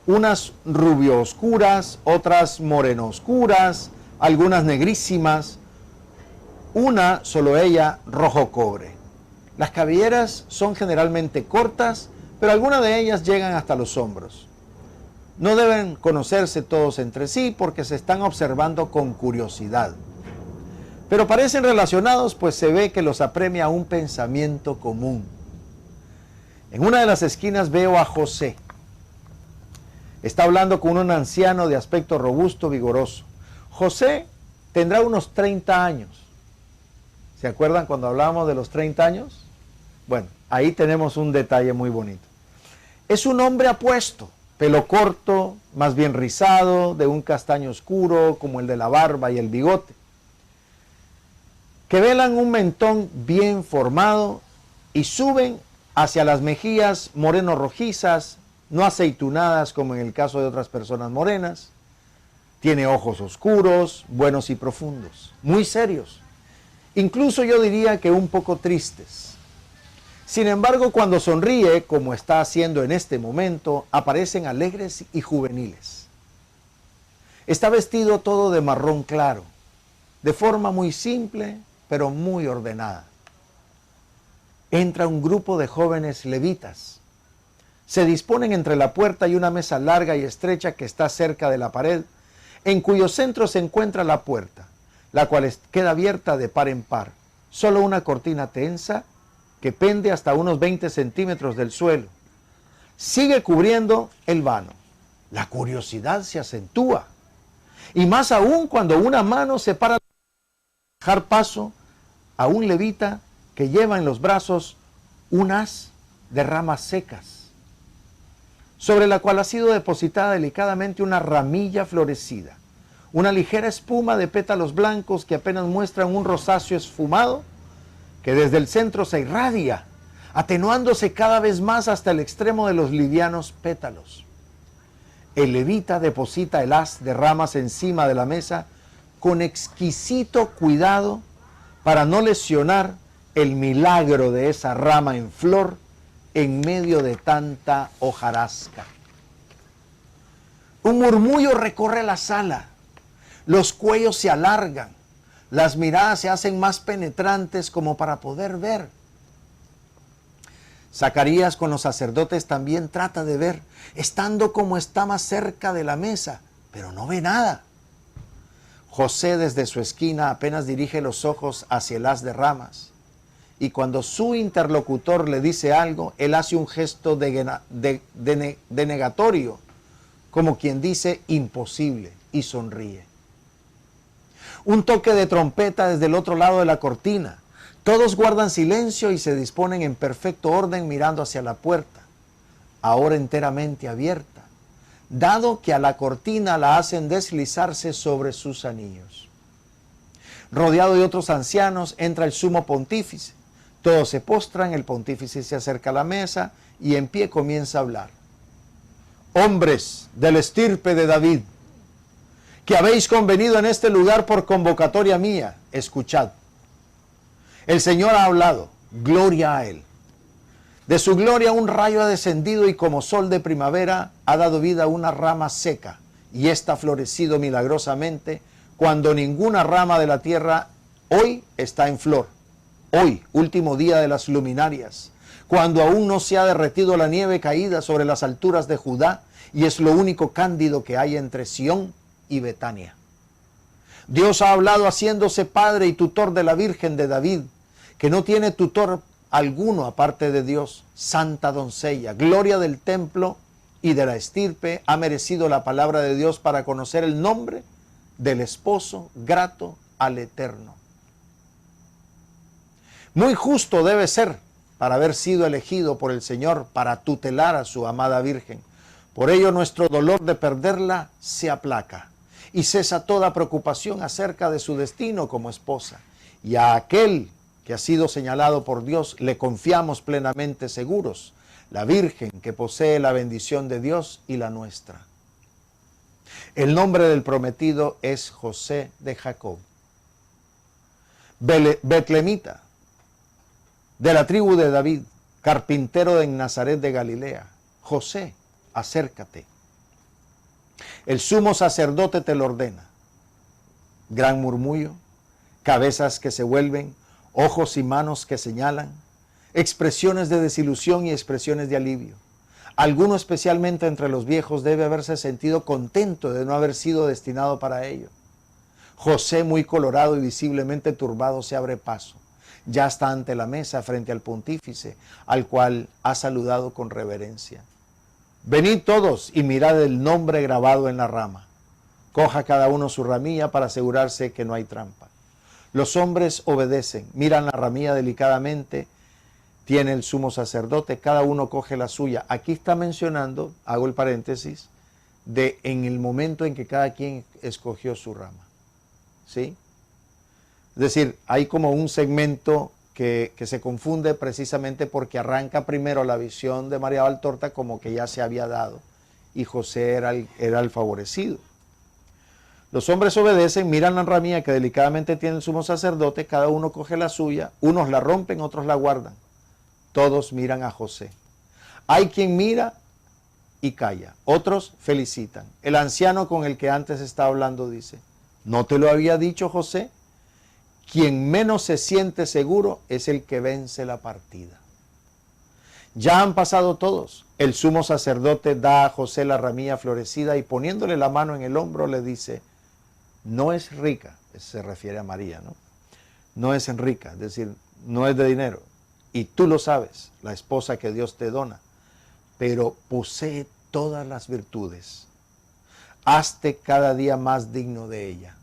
unas rubio oscuras, otras moreno oscuras, algunas negrísimas, una, solo ella, rojo cobre. Las cabelleras son generalmente cortas, pero algunas de ellas llegan hasta los hombros. No deben conocerse todos entre sí porque se están observando con curiosidad. Pero parecen relacionados, pues se ve que los apremia un pensamiento común. En una de las esquinas veo a José. Está hablando con un anciano de aspecto robusto, vigoroso. José tendrá unos 30 años. ¿Se acuerdan cuando hablábamos de los 30 años? Bueno, ahí tenemos un detalle muy bonito. Es un hombre apuesto, pelo corto, más bien rizado, de un castaño oscuro como el de la barba y el bigote, que velan un mentón bien formado y suben hacia las mejillas moreno rojizas, no aceitunadas como en el caso de otras personas morenas. Tiene ojos oscuros, buenos y profundos, muy serios, incluso yo diría que un poco tristes. Sin embargo, cuando sonríe, como está haciendo en este momento, aparecen alegres y juveniles. Está vestido todo de marrón claro, de forma muy simple, pero muy ordenada. Entra un grupo de jóvenes levitas. Se disponen entre la puerta y una mesa larga y estrecha que está cerca de la pared, en cuyo centro se encuentra la puerta, la cual queda abierta de par en par. Solo una cortina tensa que pende hasta unos 20 centímetros del suelo sigue cubriendo el vano. La curiosidad se acentúa, y más aún cuando una mano separa dejar paso a un levita que lleva en los brazos un haz de ramas secas, sobre la cual ha sido depositada delicadamente una ramilla florecida, una ligera espuma de pétalos blancos que apenas muestran un rosáceo esfumado que desde el centro se irradia, atenuándose cada vez más hasta el extremo de los livianos pétalos. El levita deposita el haz de ramas encima de la mesa con exquisito cuidado para no lesionar el milagro de esa rama en flor en medio de tanta hojarasca. Un murmullo recorre la sala, los cuellos se alargan, las miradas se hacen más penetrantes como para poder ver. Zacarías con los sacerdotes también trata de ver, estando como está más cerca de la mesa, pero no ve nada. José desde su esquina apenas dirige los ojos hacia el haz de ramas, y cuando su interlocutor le dice algo, él hace un gesto denegatorio, como quien dice imposible, y sonríe. Un toque de trompeta desde el otro lado de la cortina. Todos guardan silencio y se disponen en perfecto orden mirando hacia la puerta, ahora enteramente abierta, dado que a la cortina la hacen deslizarse sobre sus anillos. Rodeado de otros ancianos, entra el sumo pontífice. Todos se postran, el pontífice se acerca a la mesa y en pie comienza a hablar. Hombres de la estirpe de David, que habéis convenido en este lugar por convocatoria mía, escuchad. El Señor ha hablado, gloria a Él. De su gloria un rayo ha descendido y como sol de primavera ha dado vida a una rama seca, y ésta ha florecido milagrosamente cuando ninguna rama de la tierra hoy está en flor. Hoy, último día de las luminarias, cuando aún no se ha derretido la nieve caída sobre las alturas de Judá, y es lo único cándido que hay entre Sión y Betania. Dios ha hablado haciéndose padre y tutor de la Virgen de David, que no tiene tutor alguno aparte de Dios, santa doncella, gloria del templo y de la estirpe, ha merecido la palabra de Dios para conocer el nombre del esposo grato al Eterno. Muy justo debe ser para haber sido elegido por el Señor para tutelar a su amada Virgen. Por ello nuestro dolor de perderla se aplaca y cesa toda preocupación acerca de su destino como esposa. Y a aquel que ha sido señalado por Dios le confiamos plenamente seguros, la Virgen que posee la bendición de Dios y la nuestra. El nombre del prometido es José de Jacob, betlemita, de la tribu de David, carpintero de Nazaret de Galilea. José, acércate. El sumo sacerdote te lo ordena. Gran murmullo, cabezas que se vuelven, ojos y manos que señalan, expresiones de desilusión y expresiones de alivio. Alguno especialmente entre los viejos debe haberse sentido contento de no haber sido destinado para ello. José, muy colorado y visiblemente turbado, se abre paso. Ya está ante la mesa frente al pontífice, al cual ha saludado con reverencia. Venid todos y mirad el nombre grabado en la rama. Coja cada uno su ramilla para asegurarse que no hay trampa. Los hombres obedecen, miran la ramilla delicadamente, tiene el sumo sacerdote, cada uno coge la suya. Aquí está mencionando, hago el paréntesis, de en el momento en que cada quien escogió su rama. ¿Sí? Es decir, hay como un segmento que se confunde precisamente porque arranca primero la visión de María Valtorta como que ya se había dado y José era el favorecido. Los hombres obedecen, miran la ramilla que delicadamente tiene el sumo sacerdote, cada uno coge la suya, unos la rompen, otros la guardan. Todos miran a José. Hay quien mira y calla, otros felicitan. El anciano con el que antes estaba hablando dice, ¿no te lo había dicho José? Quien menos se siente seguro es el que vence la partida. Ya han pasado todos. El sumo sacerdote da a José la ramilla florecida y poniéndole la mano en el hombro le dice, no es rica, se refiere a María, ¿no? No es rica, es decir, no es de dinero. Y tú lo sabes, la esposa que Dios te dona, pero posee todas las virtudes. Hazte cada día más digno de ella.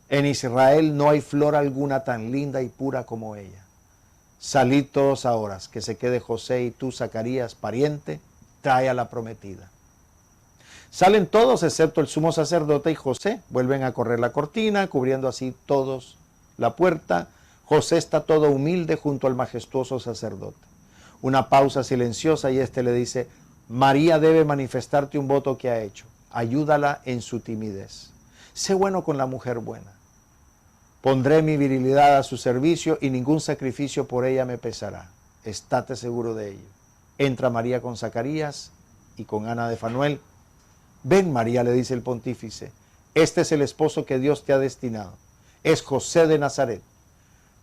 En Israel no hay flor alguna tan linda y pura como ella. Salid todos ahora, que se quede José y tú, Zacarías, pariente, trae a la prometida. Salen todos excepto el sumo sacerdote y José. Vuelven a correr la cortina, cubriendo así todos la puerta. José está todo humilde junto al majestuoso sacerdote. Una pausa silenciosa y éste le dice: María debe manifestarte un voto que ha hecho. Ayúdala en su timidez. Sé bueno con la mujer buena. Pondré mi virilidad a su servicio y ningún sacrificio por ella me pesará. Estate seguro de ello. Entra María con Zacarías y con Ana de Fanuel. Ven, María, le dice el pontífice, este es el esposo que Dios te ha destinado. Es José de Nazaret.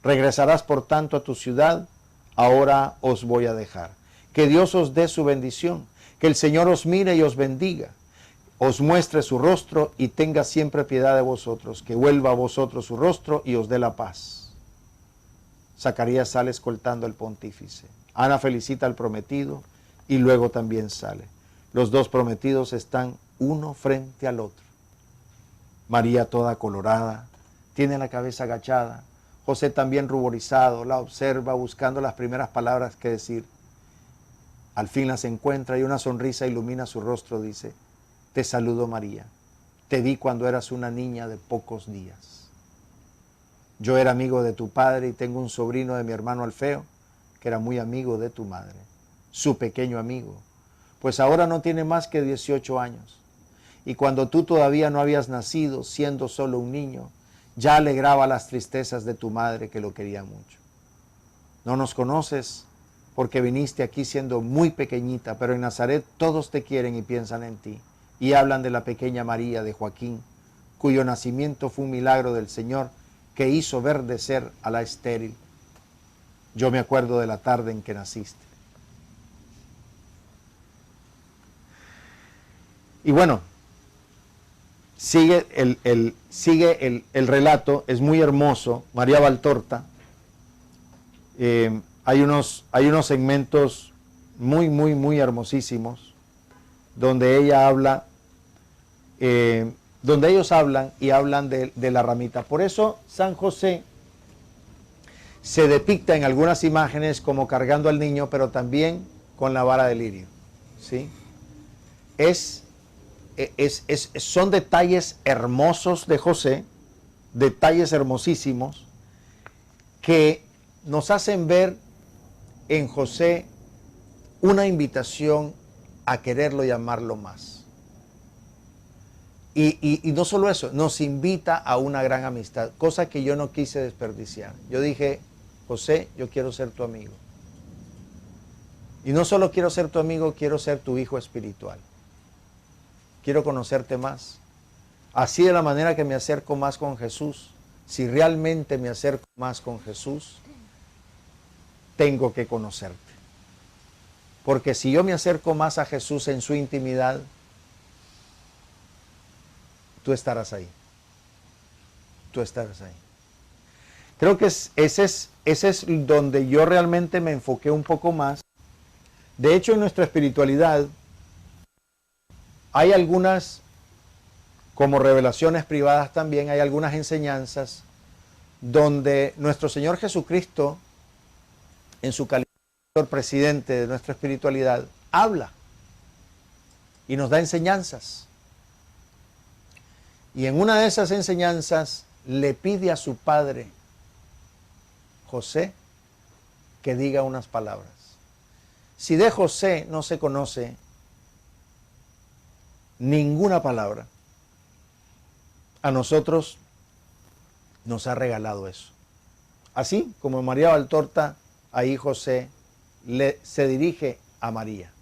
Regresarás por tanto a tu ciudad. Ahora os voy a dejar. Que Dios os dé su bendición. Que el Señor os mire y os bendiga. Os muestre su rostro y tenga siempre piedad de vosotros. Que vuelva a vosotros su rostro y os dé la paz. Zacarías sale escoltando al pontífice. Ana felicita al prometido y luego también sale. Los dos prometidos están uno frente al otro. María toda colorada, tiene la cabeza agachada. José también ruborizado, la observa buscando las primeras palabras que decir. Al fin las encuentra y una sonrisa ilumina su rostro. Dice: te saludo, María. Te vi cuando eras una niña de pocos días. Yo era amigo de tu padre y tengo un sobrino de mi hermano Alfeo que era muy amigo de tu madre, su pequeño amigo, pues ahora no tiene más que 18 años. Y cuando tú todavía no habías nacido, siendo solo un niño, ya alegraba las tristezas de tu madre que lo quería mucho. No nos conoces porque viniste aquí siendo muy pequeñita, pero en Nazaret todos te quieren y piensan en ti. Y hablan de la pequeña María de Joaquín, cuyo nacimiento fue un milagro del Señor que hizo verdecer a la estéril. Yo me acuerdo de la tarde en que naciste. Y bueno, sigue el relato, es muy hermoso. María Valtorta, hay unos segmentos muy hermosísimos donde ella habla, donde ellos hablan y hablan de la ramita. Por eso San José se depicta en algunas imágenes como cargando al niño, pero también con la vara de lirio, ¿sí? Son detalles hermosos de José, detalles hermosísimos, que nos hacen ver en José una invitación a quererlo y amarlo más. Y no solo eso, nos invita a una gran amistad, cosa que yo no quise desperdiciar. Yo dije: José, yo quiero ser tu amigo. Y no solo quiero ser tu amigo, quiero ser tu hijo espiritual. Quiero conocerte más. Así, de la manera que me acerco más con Jesús, si realmente me acerco más con Jesús, tengo que conocerte. Porque si yo me acerco más a Jesús en su intimidad, tú estarás ahí. Tú estarás ahí. Creo que ese es donde yo realmente me enfoqué un poco más. De hecho, en nuestra espiritualidad hay algunas, como revelaciones privadas también, hay algunas enseñanzas donde nuestro Señor Jesucristo, en su calidad de presidente de nuestra espiritualidad, habla y nos da enseñanzas. Y en una de esas enseñanzas le pide a su padre, José, que diga unas palabras. Si de José no se conoce ninguna palabra, a nosotros nos ha regalado eso. Así como María Valtorta, ahí José se dirige a María.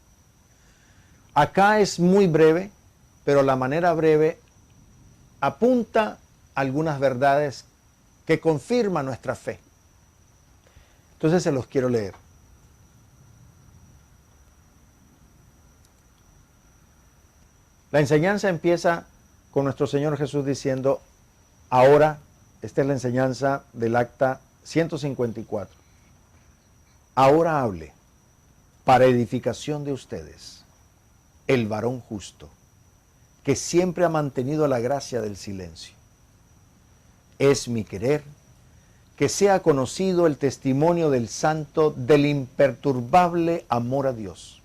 Acá es muy breve, pero la manera breve apunta algunas verdades que confirman nuestra fe. Entonces se los quiero leer. La enseñanza empieza con nuestro Señor Jesús diciendo: ahora, esta es la enseñanza del acta 154. Ahora hable, para edificación de ustedes, el varón justo, que siempre ha mantenido la gracia del silencio. Es mi querer que sea conocido el testimonio del santo del imperturbable amor a Dios,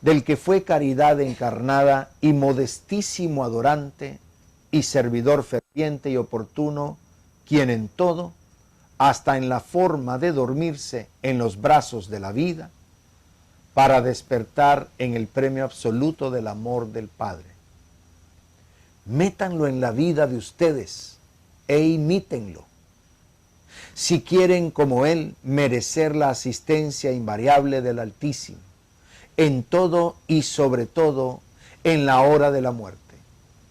del que fue caridad encarnada y modestísimo adorante y servidor ferviente y oportuno, quien en todo, hasta en la forma de dormirse en los brazos de la vida, para despertar en el premio absoluto del amor del Padre. Métanlo en la vida de ustedes e imítenlo. Si quieren, como Él, merecer la asistencia invariable del Altísimo, en todo y sobre todo en la hora de la muerte,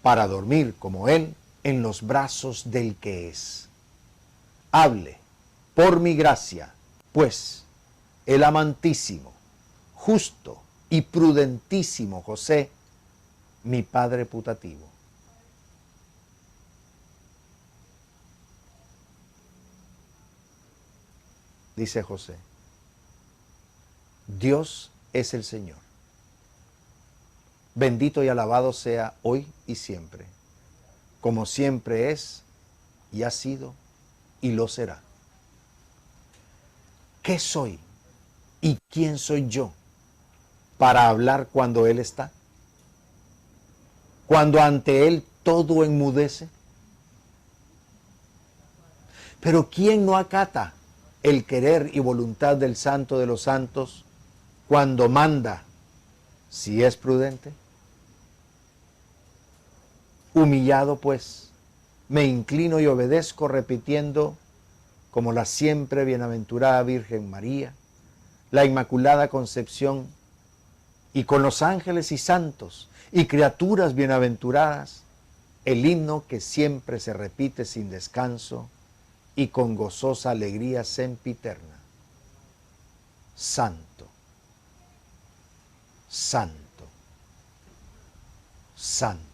para dormir como Él en los brazos del que es. Hable, por mi gracia, pues, el amantísimo, justo y prudentísimo José, mi Padre putativo. Dice José, Dios es el Señor. Bendito y alabado sea hoy y siempre, como siempre es y ha sido y lo será. ¿Qué soy y quién soy yo para hablar cuando Él está? Cuando ante Él todo enmudece. Pero ¿quién no acata el querer y voluntad del Santo de los Santos cuando manda, si es prudente? Humillado, pues, me inclino y obedezco repitiendo, como la siempre bienaventurada Virgen María, la Inmaculada Concepción, y con los ángeles y santos y criaturas bienaventuradas, el himno que siempre se repite sin descanso y con gozosa alegría sempiterna. Santo, santo, santo.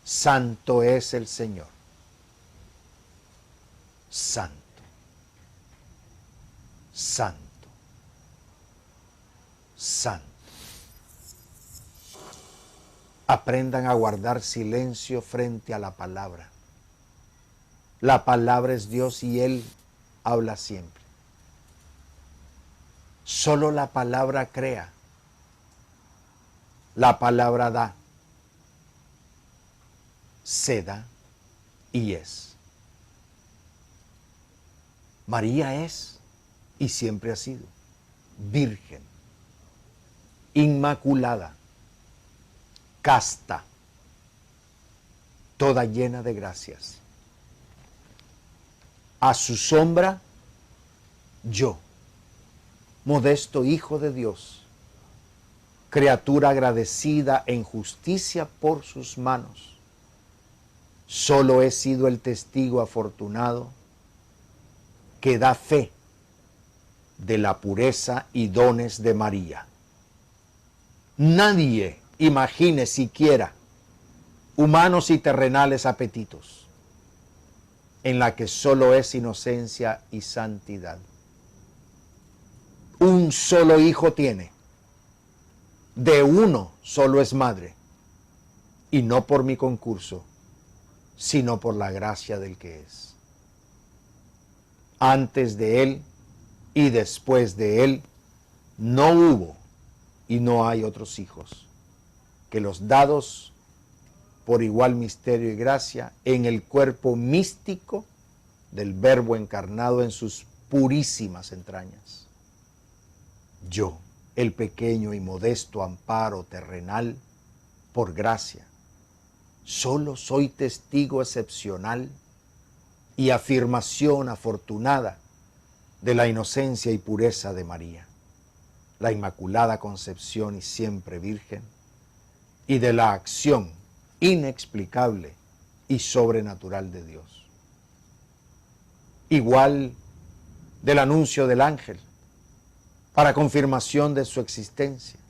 Santo es el Señor. Santo, santo, santo. Aprendan a guardar silencio frente a la palabra. La palabra es Dios y Él habla siempre. Solo la palabra crea. La palabra da. Se da y es. María es y siempre ha sido virgen, inmaculada, casta, toda llena de gracias. A su sombra, yo, modesto hijo de Dios, criatura agradecida en justicia por sus manos, solo he sido el testigo afortunado que da fe de la pureza y dones de María. Nadie imagine siquiera humanos y terrenales apetitos, en la que solo es inocencia y santidad. Un solo hijo tiene, de uno solo es madre, y no por mi concurso, sino por la gracia del que es. Antes de Él y después de Él no hubo y no hay otros hijos que los dados por igual misterio y gracia en el cuerpo místico del Verbo encarnado en sus purísimas entrañas. Yo, el pequeño y modesto amparo terrenal, por gracia, solo soy testigo excepcional y afirmación afortunada de la inocencia y pureza de María, la Inmaculada Concepción y siempre Virgen, y de la acción inexplicable y sobrenatural de Dios. Igual del anuncio del ángel para confirmación de su existencia,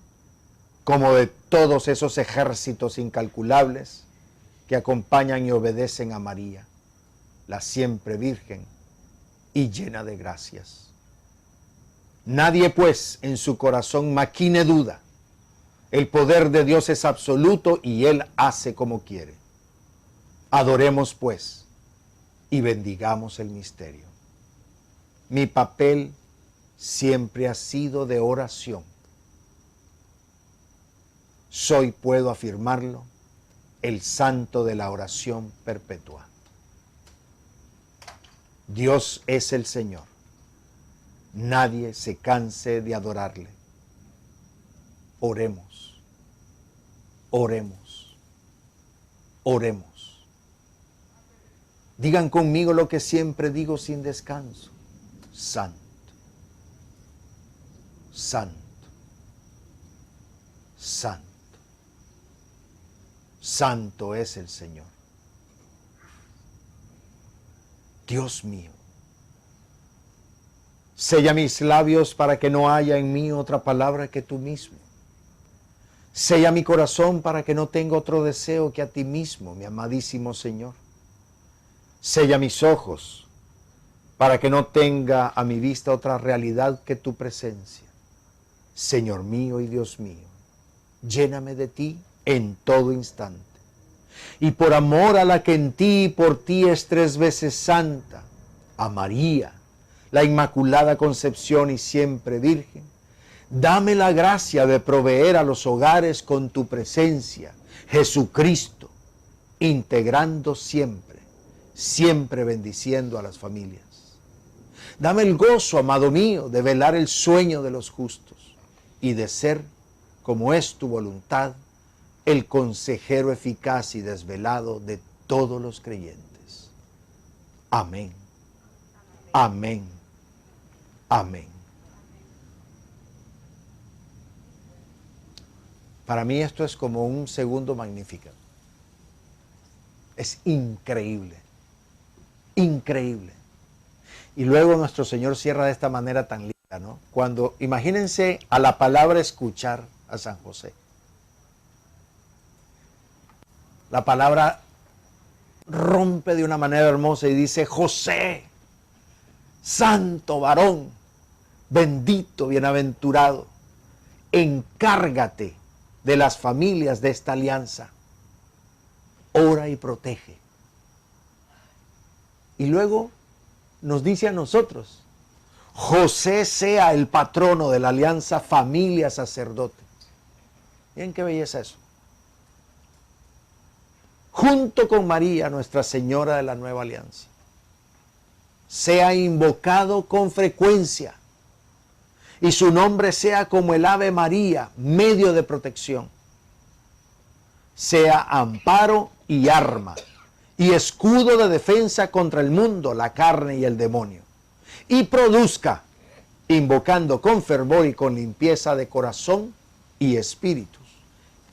como de todos esos ejércitos incalculables que acompañan y obedecen a María, la siempre Virgen y llena de gracias. Nadie, pues, en su corazón maquine duda. El poder de Dios es absoluto y Él hace como quiere. Adoremos pues y bendigamos el misterio. Mi papel siempre ha sido de oración. Soy, puedo afirmarlo, el santo de la oración perpetua. Dios es el Señor. Nadie se canse de adorarle. Oremos, oremos, oremos. Digan conmigo lo que siempre digo sin descanso. Santo, santo, santo. Santo es el Señor. Dios mío, sella mis labios para que no haya en mí otra palabra que tú mismo. Sella mi corazón para que no tenga otro deseo que a ti mismo, mi amadísimo Señor. Sella mis ojos para que no tenga a mi vista otra realidad que tu presencia. Señor mío y Dios mío, lléname de ti en todo instante. Y por amor a la que en ti y por ti es 3 veces santa, a María, la Inmaculada Concepción y siempre Virgen, dame la gracia de proveer a los hogares con tu presencia, Jesucristo, integrando siempre, siempre bendiciendo a las familias. Dame el gozo, amado mío, de velar el sueño de los justos y de ser, como es tu voluntad, el consejero eficaz y desvelado de todos los creyentes. Amén. Amén. Amén. Para mí esto es como un segundo Magnificat. Es increíble. Increíble. Y luego nuestro Señor cierra de esta manera tan linda, ¿no? Cuando, imagínense a la palabra escuchar a San José. La palabra rompe de una manera hermosa y dice: José, santo varón, bendito, bienaventurado, encárgate de las familias de esta alianza. Ora y protege. Y luego nos dice a nosotros: José sea el patrono de la alianza familia sacerdote. Miren qué belleza eso. Junto con María, Nuestra Señora de la Nueva Alianza, sea invocado con frecuencia y su nombre sea como el Ave María, medio de protección, sea amparo y arma y escudo de defensa contra el mundo, la carne y el demonio, y produzca, invocando con fervor y con limpieza de corazón y espíritus,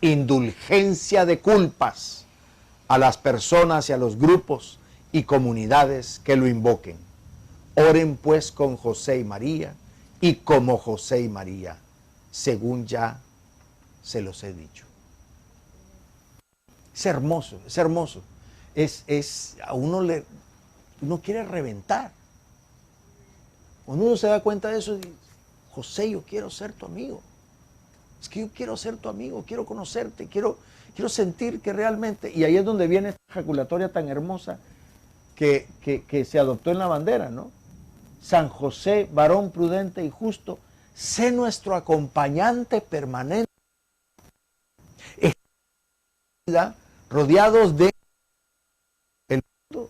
indulgencia de culpas a las personas y a los grupos y comunidades que lo invoquen. Oren pues con José y María y como José y María, según ya se los he dicho. Es hermoso, es hermoso. A uno quiere reventar. Cuando uno se da cuenta de eso, dice: José, yo quiero ser tu amigo. Es que yo quiero ser tu amigo, quiero conocerte, quiero sentir que realmente... Y ahí es donde viene esta ejaculatoria tan hermosa que se adoptó en la bandera, ¿no? San José, varón prudente y justo, sé nuestro acompañante permanente. Rodeados de el mundo.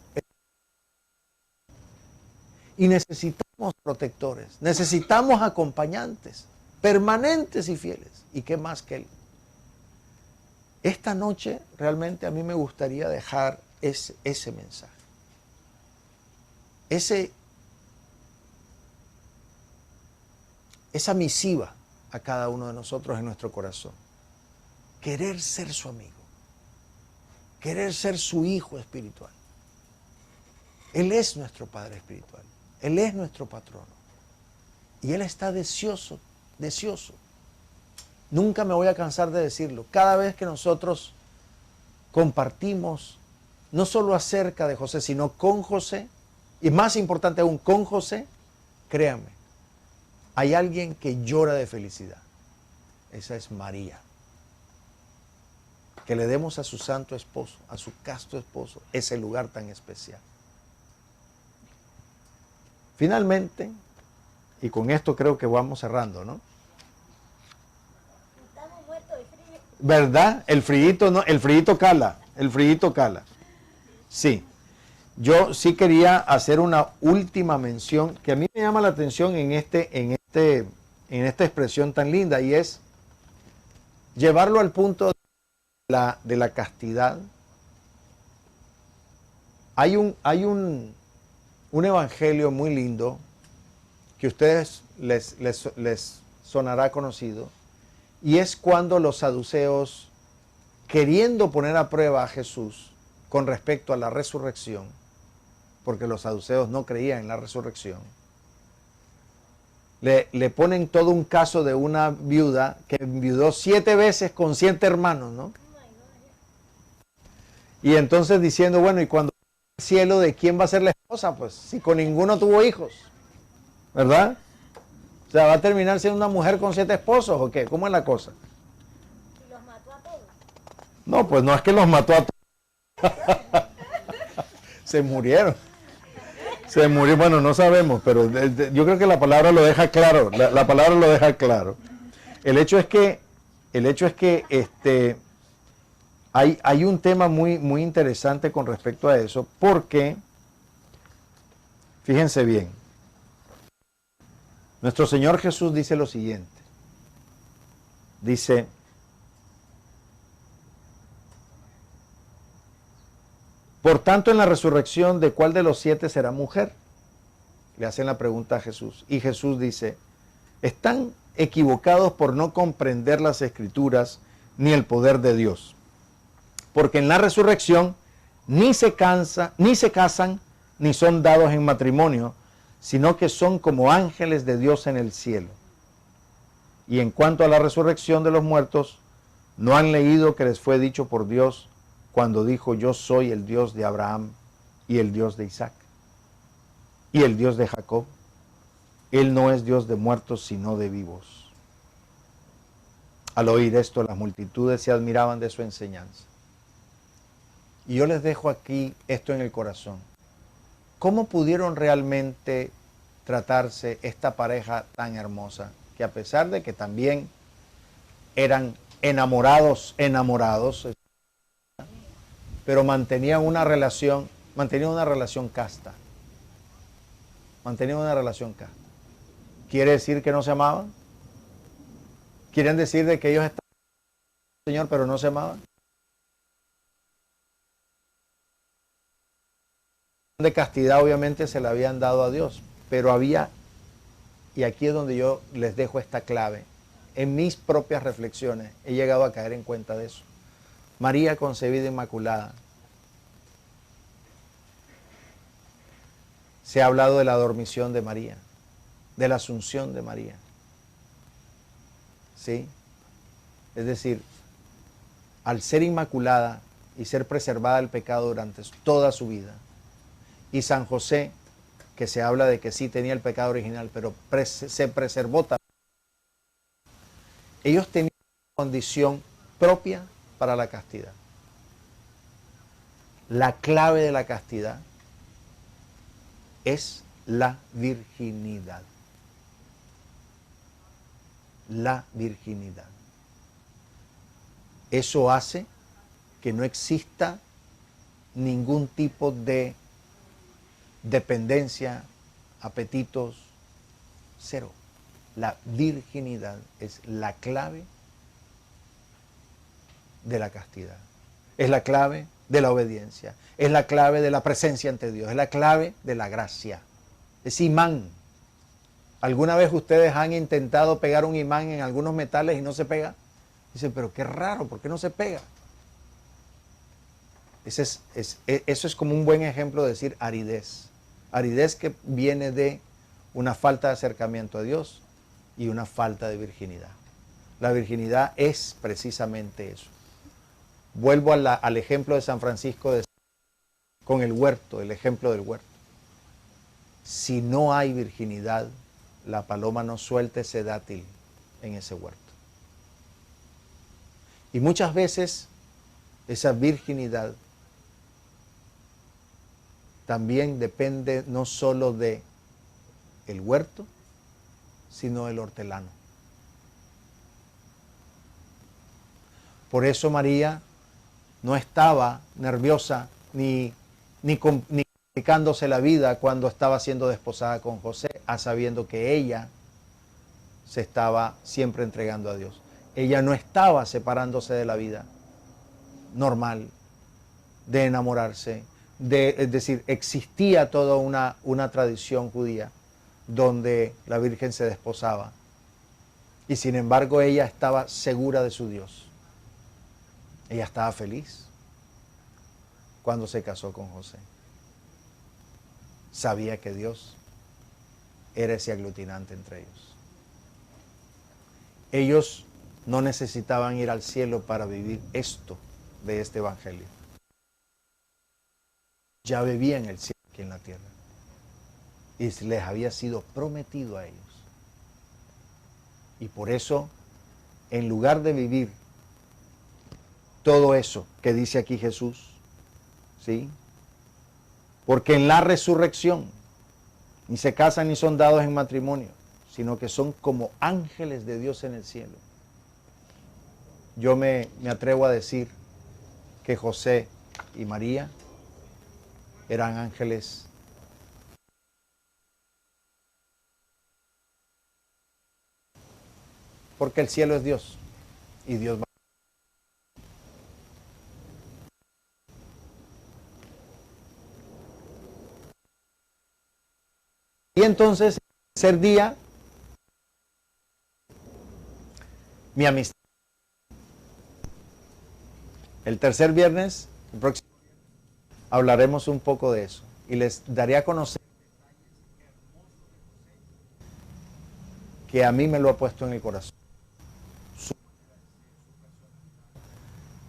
Y necesitamos protectores, necesitamos acompañantes permanentes y fieles. ¿Y qué más que él? Esta noche realmente a mí me gustaría dejar ese mensaje. Esa misiva a cada uno de nosotros en nuestro corazón. Querer ser su amigo. Querer ser su hijo espiritual. Él es nuestro Padre espiritual. Él es nuestro patrono. Y Él está deseoso. Nunca me voy a cansar de decirlo. Cada vez que nosotros compartimos, no solo acerca de José, sino con José, y más importante aún, con José, créanme, hay alguien que llora de felicidad. Esa es María. que le demos a su santo esposo, a su casto esposo, ese lugar tan especial. Finalmente, y con esto creo que vamos cerrando, ¿no? Estamos muertos de frío. ¿Verdad? El frío no, el frío cala, el frío cala. Sí. Yo sí quería hacer una última mención que a mí me llama la atención en esta expresión tan linda, y es llevarlo al punto de la castidad. Hay un evangelio muy lindo que a ustedes les sonará conocido, y es cuando los saduceos, queriendo poner a prueba a Jesús con respecto a la resurrección, porque los saduceos no creían en la resurrección, le ponen todo un caso de una viuda que enviudó 7 veces con 7 hermanos, ¿no? Y entonces diciendo, bueno, ¿y cuando el cielo de quién va a ser la esposa? Pues si con ninguno tuvo hijos, ¿verdad? O sea, ¿va a terminar siendo una mujer con 7 esposos o qué? ¿Cómo es la cosa? Y los mató a todos. No, pues no es que los mató a todos. Se murieron. Se murió, bueno, no sabemos, pero yo creo que la palabra lo deja claro. La palabra lo deja claro. El hecho es que hay un tema muy interesante con respecto a eso, porque, fíjense bien, nuestro Señor Jesús dice lo siguiente. Dice, por tanto, en la resurrección, ¿de cuál de los 7 será mujer? Le hacen la pregunta a Jesús. Y Jesús dice, están equivocados por no comprender las Escrituras ni el poder de Dios. Porque en la resurrección ni se casan, ni son dados en matrimonio, sino que son como ángeles de Dios en el cielo. Y en cuanto a la resurrección de los muertos, ¿no han leído que les fue dicho por Dios cuando dijo, yo soy el Dios de Abraham y el Dios de Isaac y el Dios de Jacob? Él no es Dios de muertos, sino de vivos. Al oír esto, las multitudes se admiraban de su enseñanza. Y yo les dejo aquí esto en el corazón. ¿Cómo pudieron realmente tratarse esta pareja tan hermosa, que a pesar de que también eran enamorados, pero mantenían una relación casta? Mantenían una relación casta. ¿Quiere decir que no se amaban? ¿Quieren decir de que ellos estaban con el Señor, pero no se amaban? De castidad obviamente se la habían dado a Dios, pero había, y aquí es donde yo les dejo esta clave, en mis propias reflexiones he llegado a caer en cuenta de eso. María concebida inmaculada. Se ha hablado de la dormición de María, de la asunción de María. ¿Sí? Es decir, al ser inmaculada y ser preservada del pecado durante toda su vida, y San José, que se habla de que sí tenía el pecado original, pero se preservó también, ellos tenían una condición propia para la castidad. La clave de la castidad es la virginidad. La virginidad. Eso hace que no exista ningún tipo de dependencia, apetitos, cero. La virginidad es la clave de la castidad. Es la clave de la obediencia. Es la clave de la presencia ante Dios. Es la clave de la gracia. Es imán. ¿Alguna vez ustedes han intentado pegar un imán en algunos metales y no se pega? Dicen, pero qué raro, ¿por qué no se pega? Eso es como un buen ejemplo de decir aridez. Aridez que viene de una falta de acercamiento a Dios y una falta de virginidad. La virginidad es precisamente eso. Vuelvo al ejemplo de San Francisco con el huerto, el ejemplo del huerto. Si no hay virginidad, la paloma no suelta ese dátil en ese huerto. Y muchas veces esa virginidad, también depende no solo de el huerto, sino del hortelano. Por eso María no estaba nerviosa ni complicándose la vida cuando estaba siendo desposada con José, sabiendo que ella se estaba siempre entregando a Dios. Ella no estaba separándose de la vida normal, de enamorarse, es decir, existía toda una tradición judía donde la Virgen se desposaba. Y sin embargo ella estaba segura de su Dios. Ella estaba feliz cuando se casó con José. Sabía que Dios era ese aglutinante entre ellos. Ellos no necesitaban ir al cielo para vivir esto de este evangelio. Ya vivían el cielo aquí en la tierra. Y les había sido prometido a ellos. Y por eso, en lugar de vivir todo eso que dice aquí Jesús, ¿sí? Porque en la resurrección ni se casan ni son dados en matrimonio, sino que son como ángeles de Dios en el cielo. Yo me atrevo a decir que José y María eran ángeles porque el cielo es Dios y Dios va. Y entonces, el tercer día, mi amistad. El tercer viernes, el próximo, hablaremos un poco de eso y les daré a conocer que a mí me lo ha puesto en el corazón.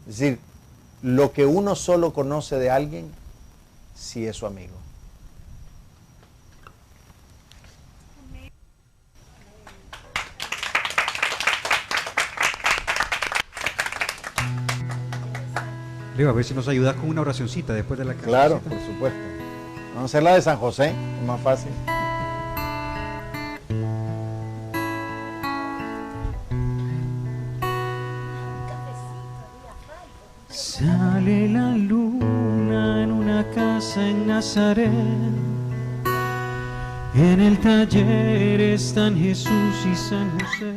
Es decir, lo que uno solo conoce de alguien, si es su amigo. Leo, a ver si nos ayudas con una oracioncita después de la casa. Claro, por supuesto. Vamos a hacer la de San José, es más fácil. Sale la luna en una casa en Nazaret. En el taller están Jesús y San José.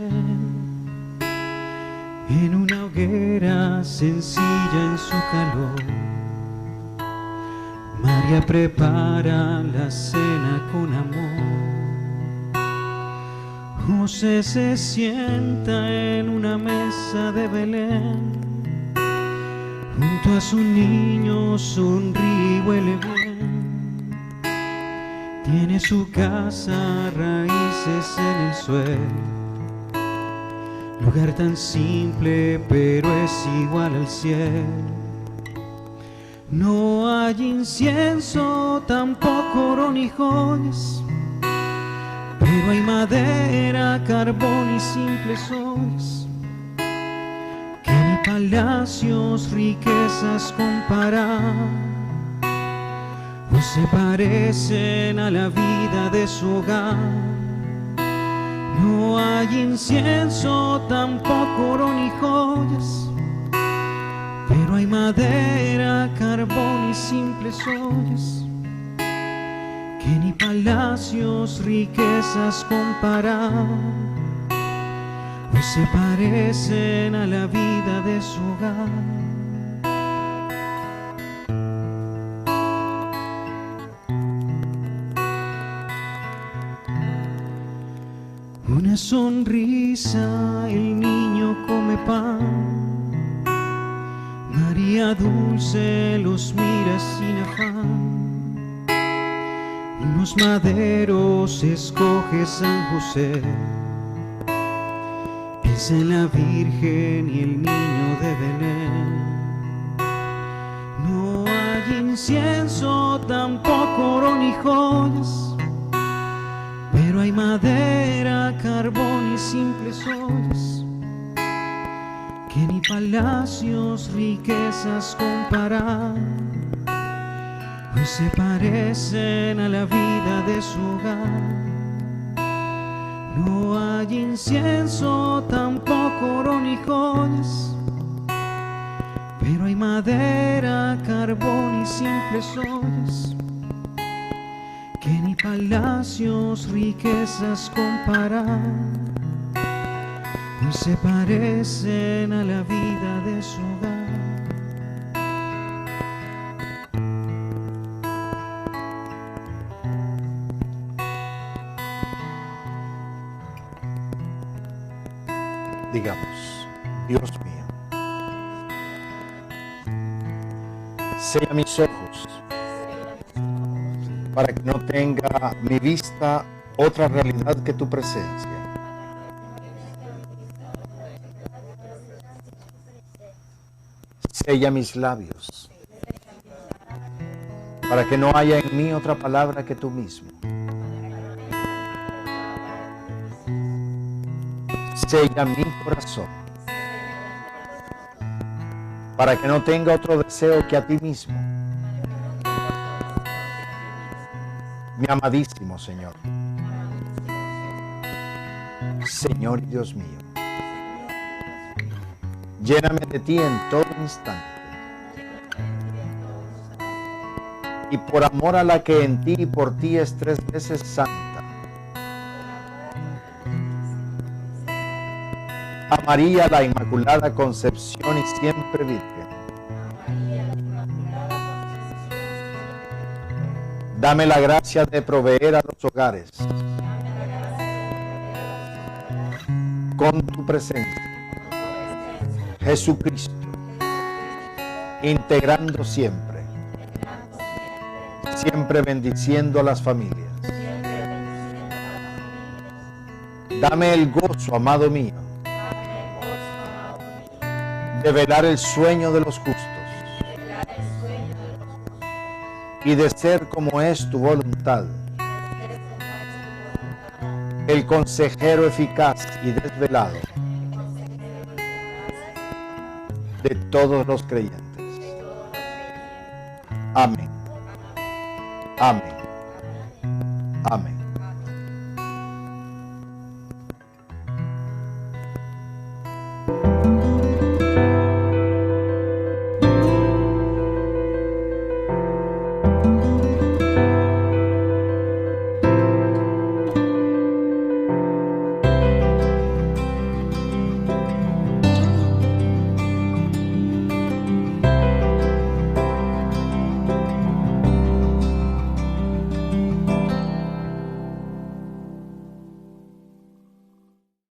En una hoguera sencilla en su calor, María prepara la cena con amor. José se sienta en una mesa de Belén. Junto a su niño sonríe y huele bien. Tiene su casa, raíces en el suelo. Lugar tan simple, pero es igual al cielo. No hay incienso, tampoco oro ni joyas, pero hay madera, carbón y simples ollas, que ni palacios, riquezas comparar, no se parecen a la vida de su hogar. No hay incienso, tampoco oro ni joyas, pero hay madera, carbón y simples ollas, que ni palacios, riquezas comparar, no se parecen a la vida de su hogar. Una sonrisa, el niño come pan. María dulce los mira sin afán. Unos maderos escoge San José. Piensa en la Virgen y el niño de Belén. No hay incienso, tampoco oro ni joyas, pero hay madera, carbón y simples ollas, que ni palacios, riquezas comparar, hoy se parecen a la vida de su hogar. No hay incienso, tampoco oro ni joyas, pero hay madera, carbón y simples ollas, que ni palacios, riquezas comparar, hoy se parecen a la vida de su hogar. Digamos, Dios mío, sella mis ojos para que no tenga mi vista otra realidad que tu presencia. Sella mis labios para que no haya en mí otra palabra que tú mismo. Sella mi corazón para que no tenga otro deseo que a ti mismo. Mi amadísimo Señor, Señor y Dios mío, lléname de ti en todo instante, y por amor a la que en ti y por ti es 3 veces santa, a María la Inmaculada Concepción y siempre Virgen. Dame la gracia de proveer a los hogares con tu presencia, Jesucristo, integrando siempre, siempre bendiciendo a las familias. Dame el gozo, amado mío, de velar el sueño de los justos y de ser como es tu voluntad, el consejero eficaz y desvelado de todos los creyentes. Amén. Amén. Amén.